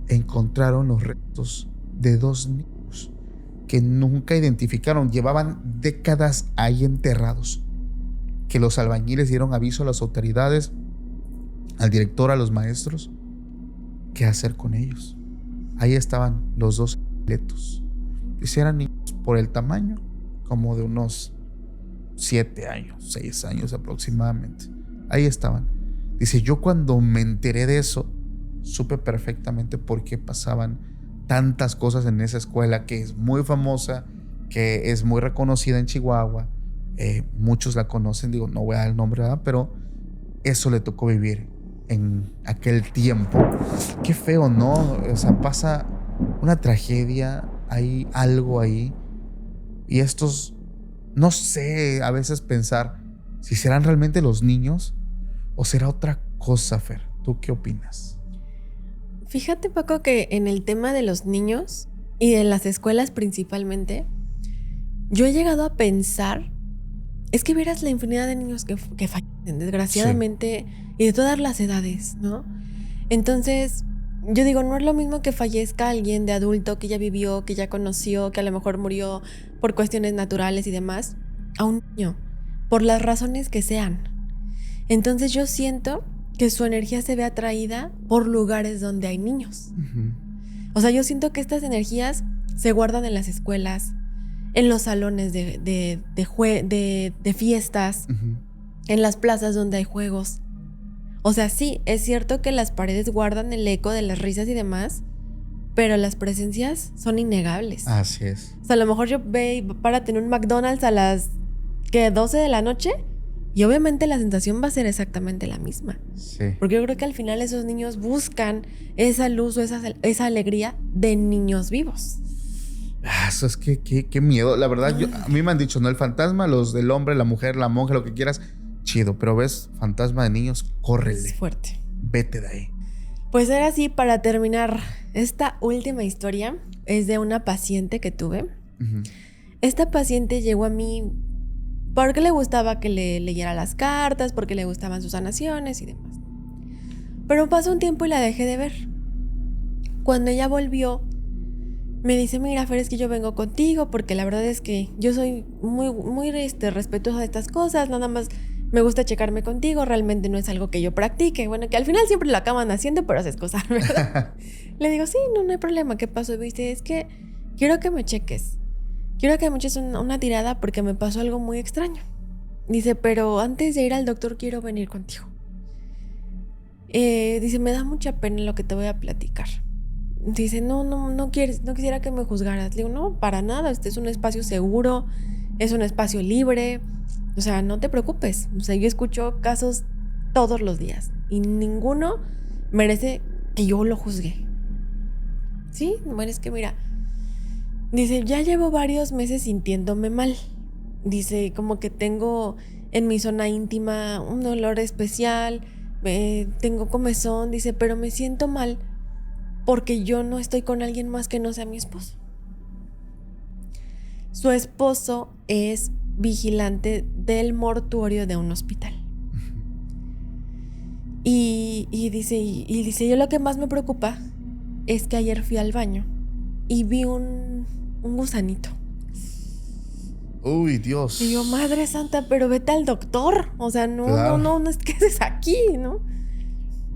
encontraron los restos de 2 niños que nunca identificaron. Llevaban décadas ahí enterrados, que los albañiles dieron aviso a las autoridades, al director, a los maestros. ¿Qué hacer con ellos? Ahí estaban los dos esqueletos. Dice, eran niños por el tamaño, como de unos 7 años, 6 años aproximadamente. Ahí estaban. Dice, yo cuando me enteré de eso, supe perfectamente por qué pasaban tantas cosas en esa escuela que es muy famosa, que es muy reconocida en Chihuahua. Muchos la conocen, digo, no voy a dar el nombre, ¿verdad? Pero eso le tocó vivir en aquel tiempo. Qué feo, ¿no? O sea, pasa una tragedia, hay algo ahí. Y estos, no sé, a veces pensar si serán realmente los niños o será otra cosa, Fer. ¿Tú qué opinas? Fíjate, Paco, que en el tema de los niños y en las escuelas principalmente, yo he llegado a pensar, es que vieras la infinidad de niños que fallecen, desgraciadamente, sí, y de todas las edades, ¿no? Entonces, yo digo, no es lo mismo que fallezca alguien de adulto que ya vivió, que ya conoció, que a lo mejor murió por cuestiones naturales y demás, a un niño, por las razones que sean. Entonces yo siento que su energía se ve atraída por lugares donde hay niños. Uh-huh. O sea, yo siento que estas energías se guardan en las escuelas, en los salones de fiestas, uh-huh, en las plazas donde hay juegos. O sea, sí, es cierto que las paredes guardan el eco de las risas y demás, pero las presencias son innegables. Así es. O sea, a lo mejor yo párate en un McDonald's a las 12 de la noche y obviamente la sensación va a ser exactamente la misma. Sí. Porque yo creo que al final esos niños buscan esa luz o esa alegría de niños vivos. Eso es que qué miedo. La verdad, a mí me han dicho, ¿no? El fantasma, los del hombre, la mujer, la monja, lo que quieras, chido. Pero ves, fantasma de niños, córrele. Es fuerte. Vete de ahí. Pues ahora sí, para terminar, esta última historia es de una paciente que tuve. Uh-huh. Esta paciente llegó a mí porque le gustaba que le leyera las cartas, porque le gustaban sus sanaciones y demás. Pero pasó un tiempo y la dejé de ver. Cuando ella volvió, me dice, mira, Fer, es que yo vengo contigo porque la verdad es que yo soy muy respetuosa de estas cosas, nada más me gusta checarme contigo, realmente no es algo que yo practique. Bueno, que al final siempre lo acaban haciendo, pero es excusar, ¿verdad? Le digo, sí, no hay problema, ¿qué pasó? Y me dice, es que quiero que me cheques. Quiero que me eches una tirada porque me pasó algo muy extraño. Dice, pero antes de ir al doctor quiero venir contigo. Dice, me da mucha pena lo que te voy a platicar. Dice, no quisiera que me juzgaras. Le digo, no, para nada, este es un espacio seguro, es un espacio libre. O sea, no te preocupes. O sea, yo escucho casos todos los días y ninguno merece que yo lo juzgue. Sí, bueno, es que mira, dice, ya llevo varios meses sintiéndome mal. Dice, como que tengo en mi zona íntima un olor especial, tengo comezón, dice, pero me siento mal porque yo no estoy con alguien más que no sea mi esposo. Su esposo es vigilante del mortuorio de un hospital. Y dice, yo lo que más me preocupa es que ayer fui al baño y vi un gusanito. Uy, Dios. Y yo, Madre Santa, pero vete al doctor. O sea, no es que estés aquí, ¿no?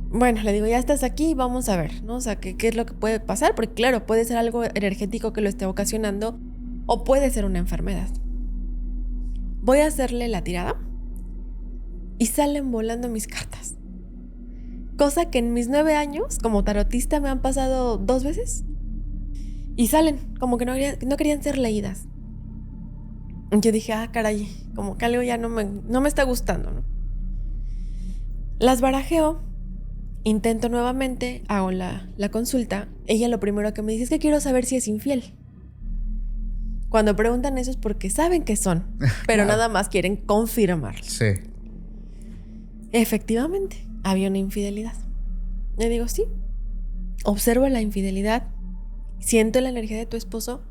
Bueno, le digo, ya estás aquí, vamos a ver, ¿no? O sea, ¿qué es lo que puede pasar? Porque claro, puede ser algo energético que lo esté ocasionando o puede ser una enfermedad. Voy a hacerle la tirada y salen volando mis cartas. Cosa que en mis 9 años como tarotista me han pasado 2 veces. Y salen, como que no querían ser leídas. Yo dije, caray, como que algo ya no me está gustando, ¿no? Las barajeo, intento nuevamente, hago la consulta. Ella lo primero que me dice es que quiero saber si es infiel. Cuando preguntan eso es porque saben que son, pero nada más quieren confirmar. Sí. Efectivamente, había una infidelidad. Le digo, sí. Observo la infidelidad, siento la energía de tu esposo,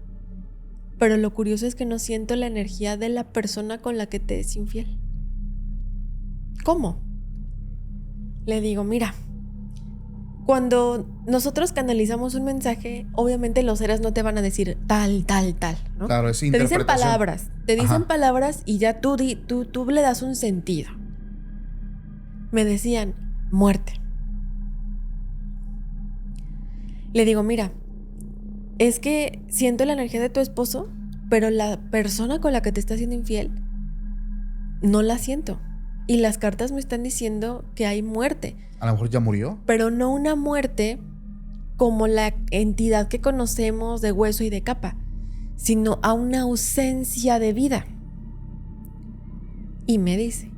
pero lo curioso es que no siento la energía de la persona con la que te es infiel. ¿Cómo? Le digo, mira, Cuando nosotros canalizamos un mensaje, obviamente los seres no te van a decir tal, ¿no? Claro, es Te dicen interpretación. palabras y ya tú le das un sentido. Me decían, muerte. Le digo, mira, es que siento la energía de tu esposo, pero la persona con la que te está haciendo infiel, no la siento. Y las cartas me están diciendo que hay muerte. A lo mejor ya murió. Pero no una muerte como la entidad que conocemos de hueso y de capa, sino a una ausencia de vida. Y me dice,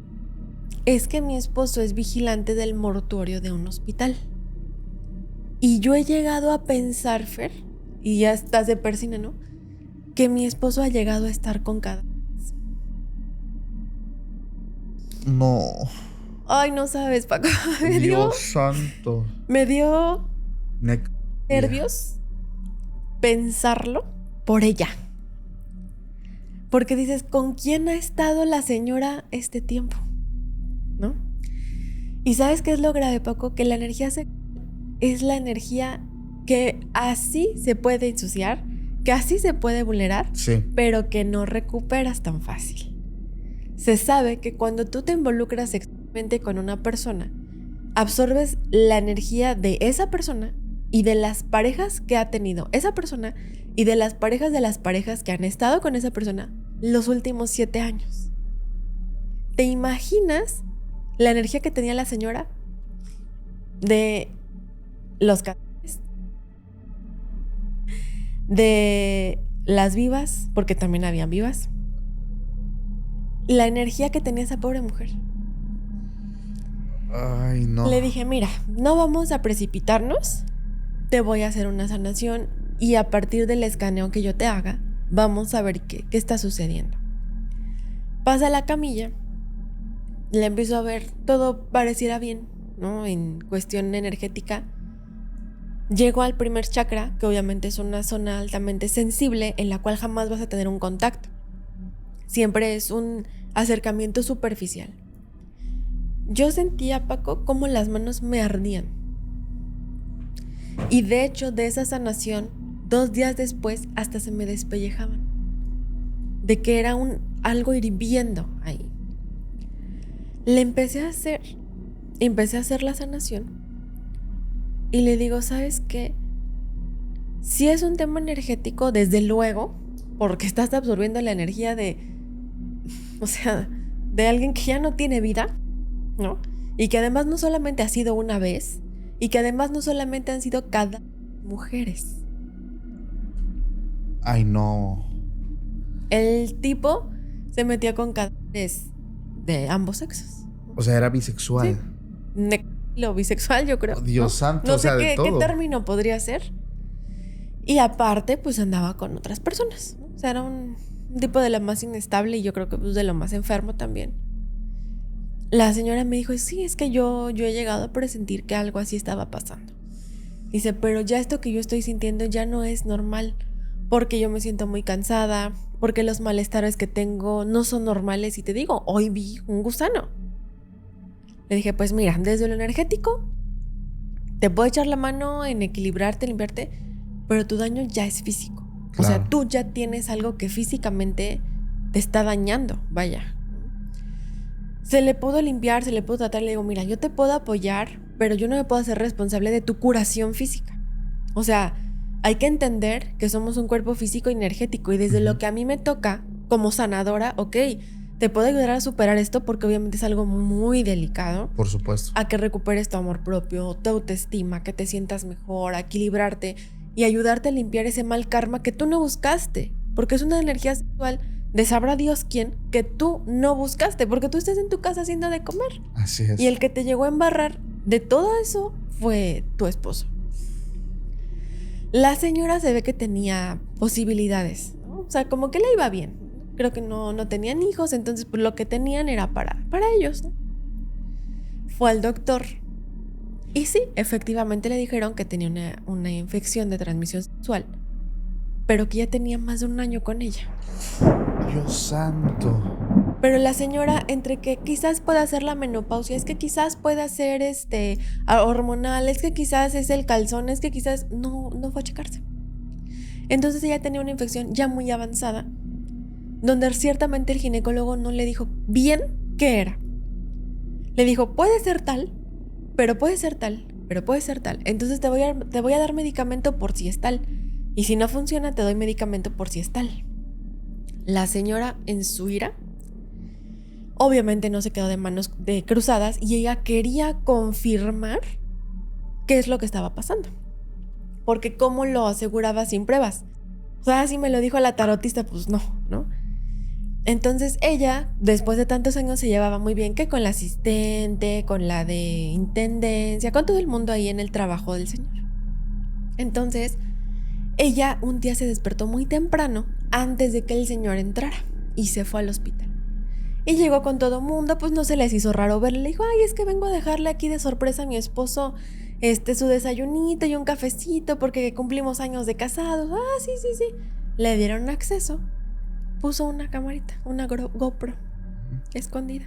es que mi esposo es vigilante del mortuorio de un hospital. Y yo he llegado a pensar, Fer, y ya estás de persina, ¿no? Que mi esposo ha llegado a estar con cada... No. Ay, no sabes, Paco. Dios santo. Me dio nervios pensarlo por ella. Porque dices, ¿con quién ha estado la señora este tiempo? ¿No? Y ¿sabes qué es lo grave, Paco? Que la energía es la energía que así se puede ensuciar, que así se puede vulnerar, sí, pero que no recuperas tan fácil. Se sabe que cuando tú te involucras sexualmente con una persona, absorbes la energía de esa persona y de las parejas que ha tenido esa persona y de las parejas que han estado con esa persona los últimos 7 años. ¿Te imaginas la energía que tenía la señora de los cadáveres, de las vivas, porque también habían vivas? La energía que tenía esa pobre mujer. Ay, no. Le dije, mira, no vamos a precipitarnos, te voy a hacer una sanación y a partir del escaneo que yo te haga, vamos a ver qué está sucediendo. Pasa la camilla, la empiezo a ver, todo pareciera bien, ¿no? En cuestión energética. Llego al primer chakra, que obviamente es una zona altamente sensible en la cual jamás vas a tener un contacto. Siempre es un acercamiento superficial. Yo sentía, Paco, como las manos me ardían. Y de hecho, de esa sanación, 2 días después, hasta se me despellejaban. De que era algo hirviendo ahí. Le empecé a hacer la sanación. Y le digo, ¿sabes qué? Si es un tema energético, desde luego, porque estás absorbiendo la energía de alguien que ya no tiene vida, ¿no? Y que además no solamente ha sido una vez, y que además no solamente han sido cada mujeres. Ay, no. El tipo se metió con cadáveres de ambos sexos. O sea, era bisexual. Sí. Lo bisexual, yo creo. Oh, Dios santo, no sé de todo. qué término podría ser. Y aparte, pues andaba con otras personas, ¿no? O sea, era un tipo de lo más inestable y yo creo que pues, de lo más enfermo también. La señora me dijo, sí, es que yo he llegado a presentir que algo así estaba pasando. Dice, pero ya esto que yo estoy sintiendo ya no es normal, porque yo me siento muy cansada, porque los malestares que tengo no son normales. Y te digo, hoy vi un gusano. Le dije, pues mira, desde lo energético te puedo echar la mano en equilibrarte, limpiarte, pero tu daño ya es físico. Claro. O sea, tú ya tienes algo que físicamente te está dañando, vaya. Se le pudo limpiar, se le pudo tratar. Le digo, mira, yo te puedo apoyar, pero yo no me puedo hacer responsable de tu curación física. O sea, hay que entender que somos un cuerpo físico y energético, y desde lo que a mí me toca como sanadora, ok, te puedo ayudar a superar esto porque obviamente es algo muy delicado. Por supuesto. A que recuperes tu amor propio, tu autoestima, que te sientas mejor, a equilibrarte y ayudarte a limpiar ese mal karma que tú no buscaste, porque es una energía sexual de sabrá Dios quién que tú no buscaste, porque tú estás en tu casa haciendo de comer. Así es. Y el que te llegó a embarrar de todo eso fue tu esposo. La señora se ve que tenía posibilidades, ¿no? O sea, como que le iba bien. Creo que no tenían hijos, entonces pues lo que tenían era para ellos, ¿no? Fue al doctor y sí, efectivamente le dijeron que tenía una infección de transmisión sexual, pero que ya tenía más de 1 año con ella. Dios santo. Pero la señora, entre que quizás pueda ser la menopausia, es que quizás pueda ser hormonal, es que quizás es el calzón, es que quizás no fue a checarse. Entonces ella tenía una infección ya muy avanzada, donde ciertamente el ginecólogo no le dijo bien qué era. Le dijo, puede ser tal, pero puede ser tal, pero puede ser tal. Entonces te voy a dar medicamento por si es tal. Y si no funciona, te doy medicamento por si es tal. La señora, en su ira, obviamente no se quedó de manos cruzadas y ella quería confirmar qué es lo que estaba pasando. Porque ¿cómo lo aseguraba sin pruebas? O sea, si me lo dijo la tarotista, pues no. Entonces ella, después de tantos años, se llevaba muy bien que con la asistente, con la de intendencia, con todo el mundo ahí en el trabajo del señor. Entonces, ella un día se despertó muy temprano antes de que el señor entrara y se fue al hospital. Y llegó con todo mundo, pues no se les hizo raro verle. Le dijo, ay, es que vengo a dejarle aquí de sorpresa a mi esposo su desayunito y un cafecito porque cumplimos años de casados. Ah, sí. Le dieron acceso. Puso una camarita, una GoPro escondida.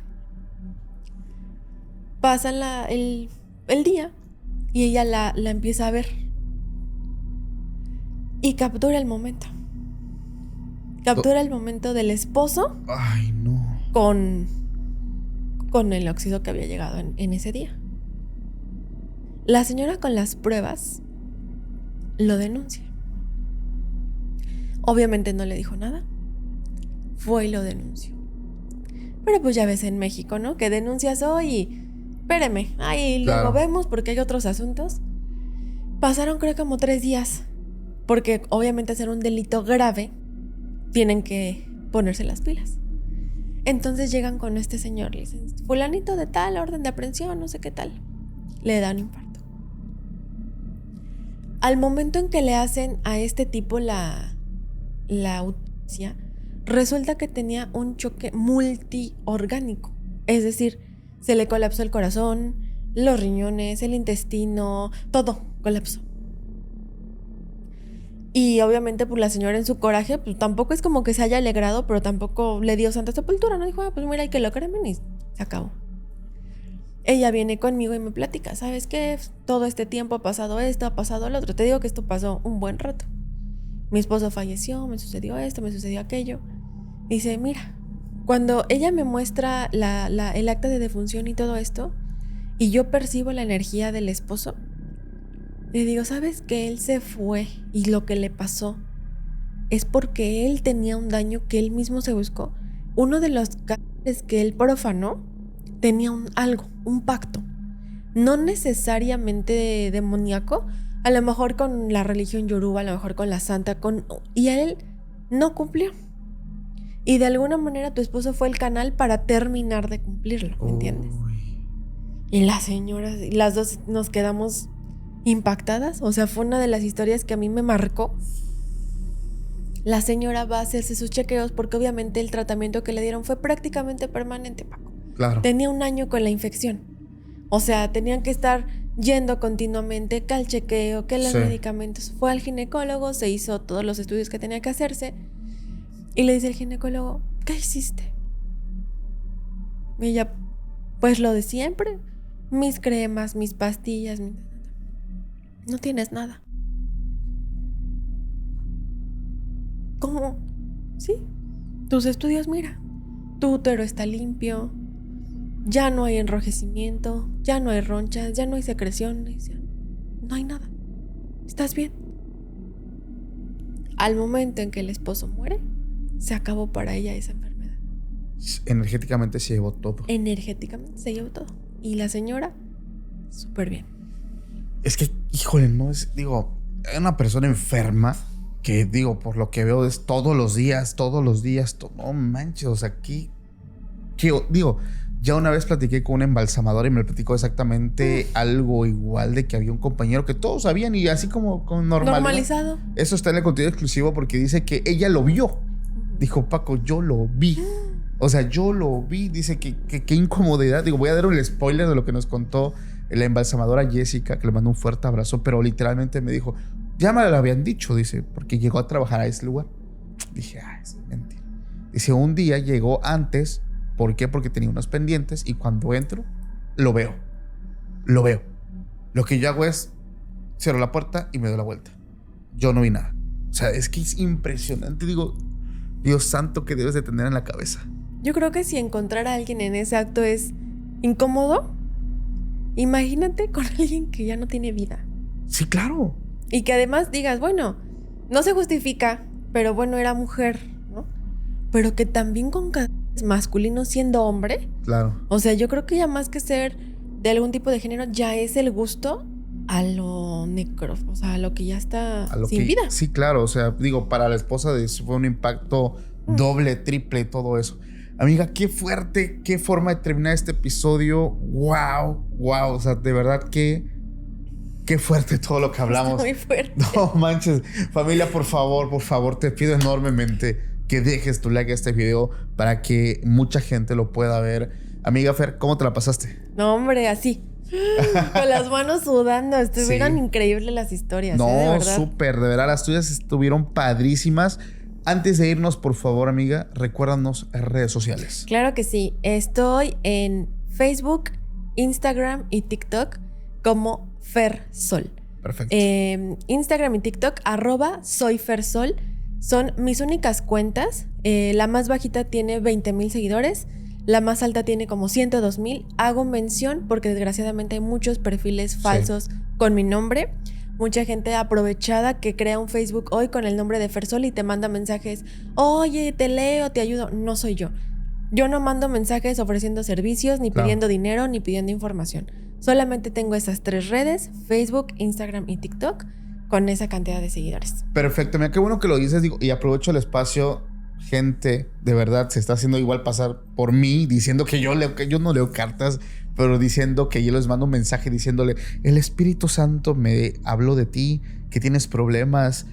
Pasa el día y ella la empieza a ver. Y captura el momento. Captura el momento del esposo. Ay, no. Con el óxido que había llegado en ese día. La señora con las pruebas lo denuncia. Obviamente no le dijo nada. Fue y lo denunció. Pero pues ya ves en México, ¿no? Que denuncias hoy y espéreme, ahí luego vemos porque hay otros asuntos. Pasaron creo como 3 días. Porque obviamente hacer un delito grave tienen que ponerse las pilas. Entonces llegan con este señor, le dicen, fulanito de tal, orden de aprehensión, no sé qué tal. Le dan infarto. Al momento en que le hacen a este tipo la autopsia, resulta que tenía un choque multiorgánico. Es decir, se le colapsó el corazón, los riñones, el intestino, todo colapsó. Y obviamente pues la señora en su coraje pues tampoco es como que se haya alegrado, pero tampoco le dio santa sepultura, no dijo, pues mira, hay que lo cremen y se acabó. Ella viene conmigo y me platica, ¿sabes qué? Todo este tiempo ha pasado esto, ha pasado lo otro. Te digo que esto pasó un buen rato. Mi esposo falleció, me sucedió esto, me sucedió aquello. Dice, mira, cuando ella me muestra el acta de defunción y todo esto, y yo percibo la energía del esposo, le digo, ¿sabes que él se fue y lo que le pasó es porque él tenía un daño que él mismo se buscó? Uno de los casos que él profanó tenía un pacto, no necesariamente demoníaco, a lo mejor con la religión yoruba, a lo mejor con la santa, y él no cumplió. Y de alguna manera tu esposo fue el canal para terminar de cumplirlo, ¿me entiendes? Y la señora, las dos nos quedamos impactadas. O sea, fue una de las historias que a mí me marcó. La señora va a hacerse sus chequeos porque obviamente el tratamiento que le dieron fue prácticamente permanente, Paco. Claro. Tenía 1 año con la infección. O sea, tenían que estar yendo continuamente que al chequeo, que los medicamentos. Fue al ginecólogo, se hizo todos los estudios que tenía que hacerse y le dice el ginecólogo, ¿qué hiciste? Y ella, pues lo de siempre, mis cremas, mis pastillas, no tienes nada. ¿Cómo? Sí, tus estudios, mira, tu útero está limpio, ya no hay enrojecimiento, ya no hay ronchas, ya no hay secreciones, ya no hay nada. ¿Estás bien? Al momento en que el esposo muere, se acabó para ella esa enfermedad. Energéticamente se llevó todo. Energéticamente se llevó todo. Y la señora, súper bien. Es que, híjole, no es, digo, hay una persona enferma que, digo, por lo que veo es todos los días, no manches, o sea, aquí, digo, ya una vez platiqué con un embalsamador y me platicó exactamente algo igual, de que había un compañero que todos sabían y así como con normalizado. Eso está en el contenido exclusivo porque dice que ella lo vio. Dijo, Paco, yo lo vi. O sea, yo lo vi. Dice que qué incomodidad. Digo, voy a dar un spoiler de lo que nos contó la embalsamadora Jessica, que le mandó un fuerte abrazo, pero literalmente me dijo, ya me lo habían dicho, dice, porque llegó a trabajar a ese lugar. Dije, eso es mentira. Dice, un día llegó antes ¿Por qué? Porque tenía unos pendientes y cuando entro, lo veo. Lo veo. Lo que yo hago es cierro la puerta y me doy la vuelta. Yo no vi nada. O sea, es que es impresionante. Digo, Dios santo, que debes de tener en la cabeza. Yo creo que si encontrar a alguien en ese acto es incómodo, imagínate con alguien que ya no tiene vida. Sí, claro. Y que además digas, bueno, no se justifica, pero bueno, era mujer, ¿no? Pero que también con cadáveres masculinos siendo hombre. Claro. O sea, yo creo que ya más que ser de algún tipo de género, ya es el gusto a lo necro, o sea, a lo que ya está sin vida. Sí, claro. O sea, digo, para la esposa fue un impacto doble, triple, todo eso. Amiga, qué fuerte, qué forma de terminar este episodio. Wow. O sea, de verdad que qué fuerte todo lo que hablamos. Está muy fuerte. No manches. Familia, por favor, te pido enormemente que dejes tu like a este video para que mucha gente lo pueda ver. Amiga Fer, ¿cómo te la pasaste? No, hombre, así. Con las manos sudando. Estuvieron increíbles las historias. No, de verdad. súper. De verdad, las tuyas estuvieron padrísimas. Antes de irnos, por favor, amiga, recuérdanos redes sociales. Claro que sí. Estoy en Facebook, Instagram y TikTok como Fersol. Perfecto. Instagram y TikTok, @soyfersol. Son mis únicas cuentas. La más bajita tiene 20,000 seguidores. La más alta tiene como 102,000. Hago mención porque desgraciadamente hay muchos perfiles falsos con mi nombre. Mucha gente aprovechada que crea un Facebook hoy con el nombre de Fersol y te manda mensajes. Oye, te leo, te ayudo. No soy yo. Yo no mando mensajes ofreciendo servicios, ni pidiendo dinero, ni pidiendo información. Solamente tengo esas 3 redes, Facebook, Instagram y TikTok, con esa cantidad de seguidores. Perfecto, mira, qué bueno que lo dices, digo, y aprovecho el espacio. Gente, de verdad, se está haciendo igual pasar por mí, diciendo que yo no leo cartas, pero diciendo que yo les mando un mensaje diciéndole, el Espíritu Santo me habló de ti, que tienes problemas,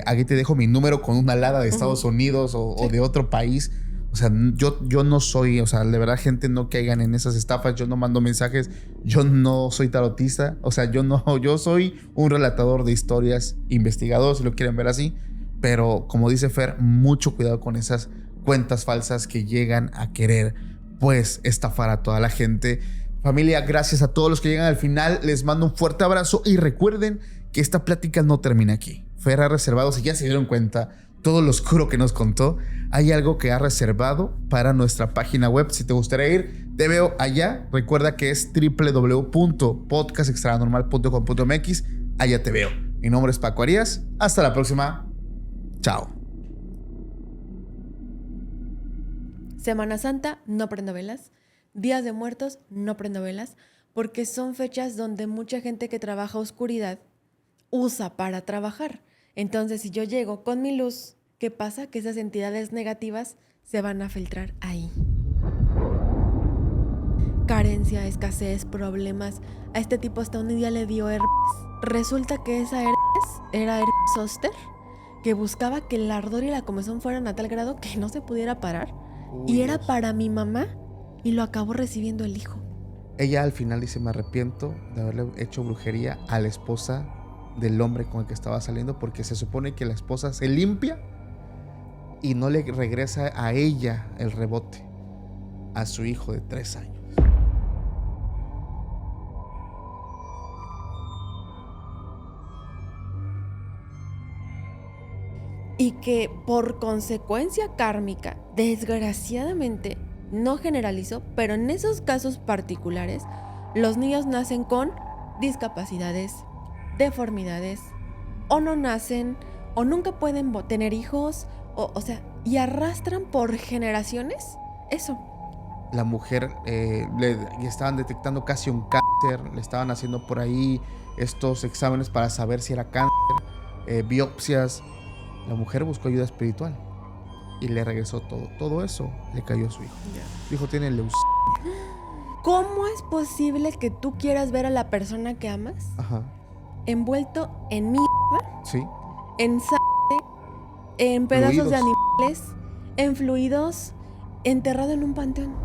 aquí te dejo mi número con una alada de Estados Unidos o de otro país. O sea, yo no soy, o sea, de verdad, gente, no caigan en esas estafas. Yo no mando mensajes, yo no soy tarotista. O sea, yo soy un relatador de historias, investigador, si lo quieren ver así. Pero como dice Fer, mucho cuidado con esas cuentas falsas que llegan a querer, pues, estafar a toda la gente. Familia, gracias a todos los que llegan al final. Les mando un fuerte abrazo y recuerden que esta plática no termina aquí. Fer ha reservado, si ya se dieron cuenta, todo lo oscuro que nos contó, hay algo que ha reservado para nuestra página web. Si te gustaría ir, te veo allá. Recuerda que es www.podcastextranormal.com.mx. Allá te veo. Mi nombre es Paco Arias. Hasta la próxima. Chao. Semana Santa, no prendo velas. Días de Muertos, no prendo velas. Porque son fechas donde mucha gente que trabaja oscuridad usa para trabajar. Entonces, si yo llego con mi luz, ¿qué pasa? Que esas entidades negativas se van a filtrar ahí. Carencia, escasez, problemas. A este tipo hasta un día le dio herpes. Resulta que esa herpes era herpes zóster, que buscaba que el ardor y la comezón fueran a tal grado que no se pudiera parar. Y era para mi mamá y lo acabó recibiendo el hijo. Ella al final dice, me arrepiento de haberle hecho brujería a la esposa del hombre con el que estaba saliendo, porque se supone que la esposa se limpia y no le regresa a ella el rebote, a su hijo de 3 años. Y que por consecuencia kármica, desgraciadamente, no generalizo, pero en esos casos particulares, los niños nacen con discapacidades, deformidades, o no nacen, o nunca pueden tener hijos, o sea, y arrastran por generaciones eso. La mujer le estaban detectando casi un cáncer, le estaban haciendo por ahí estos exámenes para saber si era cáncer, biopsias. La mujer buscó ayuda espiritual y le regresó todo. Todo eso le cayó a su hijo. Su hijo tiene leucemia. ¿Cómo es posible que tú quieras ver a la persona que amas envuelto en mierda, sí, en sangre, en pedazos fluidos de animales, en fluidos, enterrado en un panteón?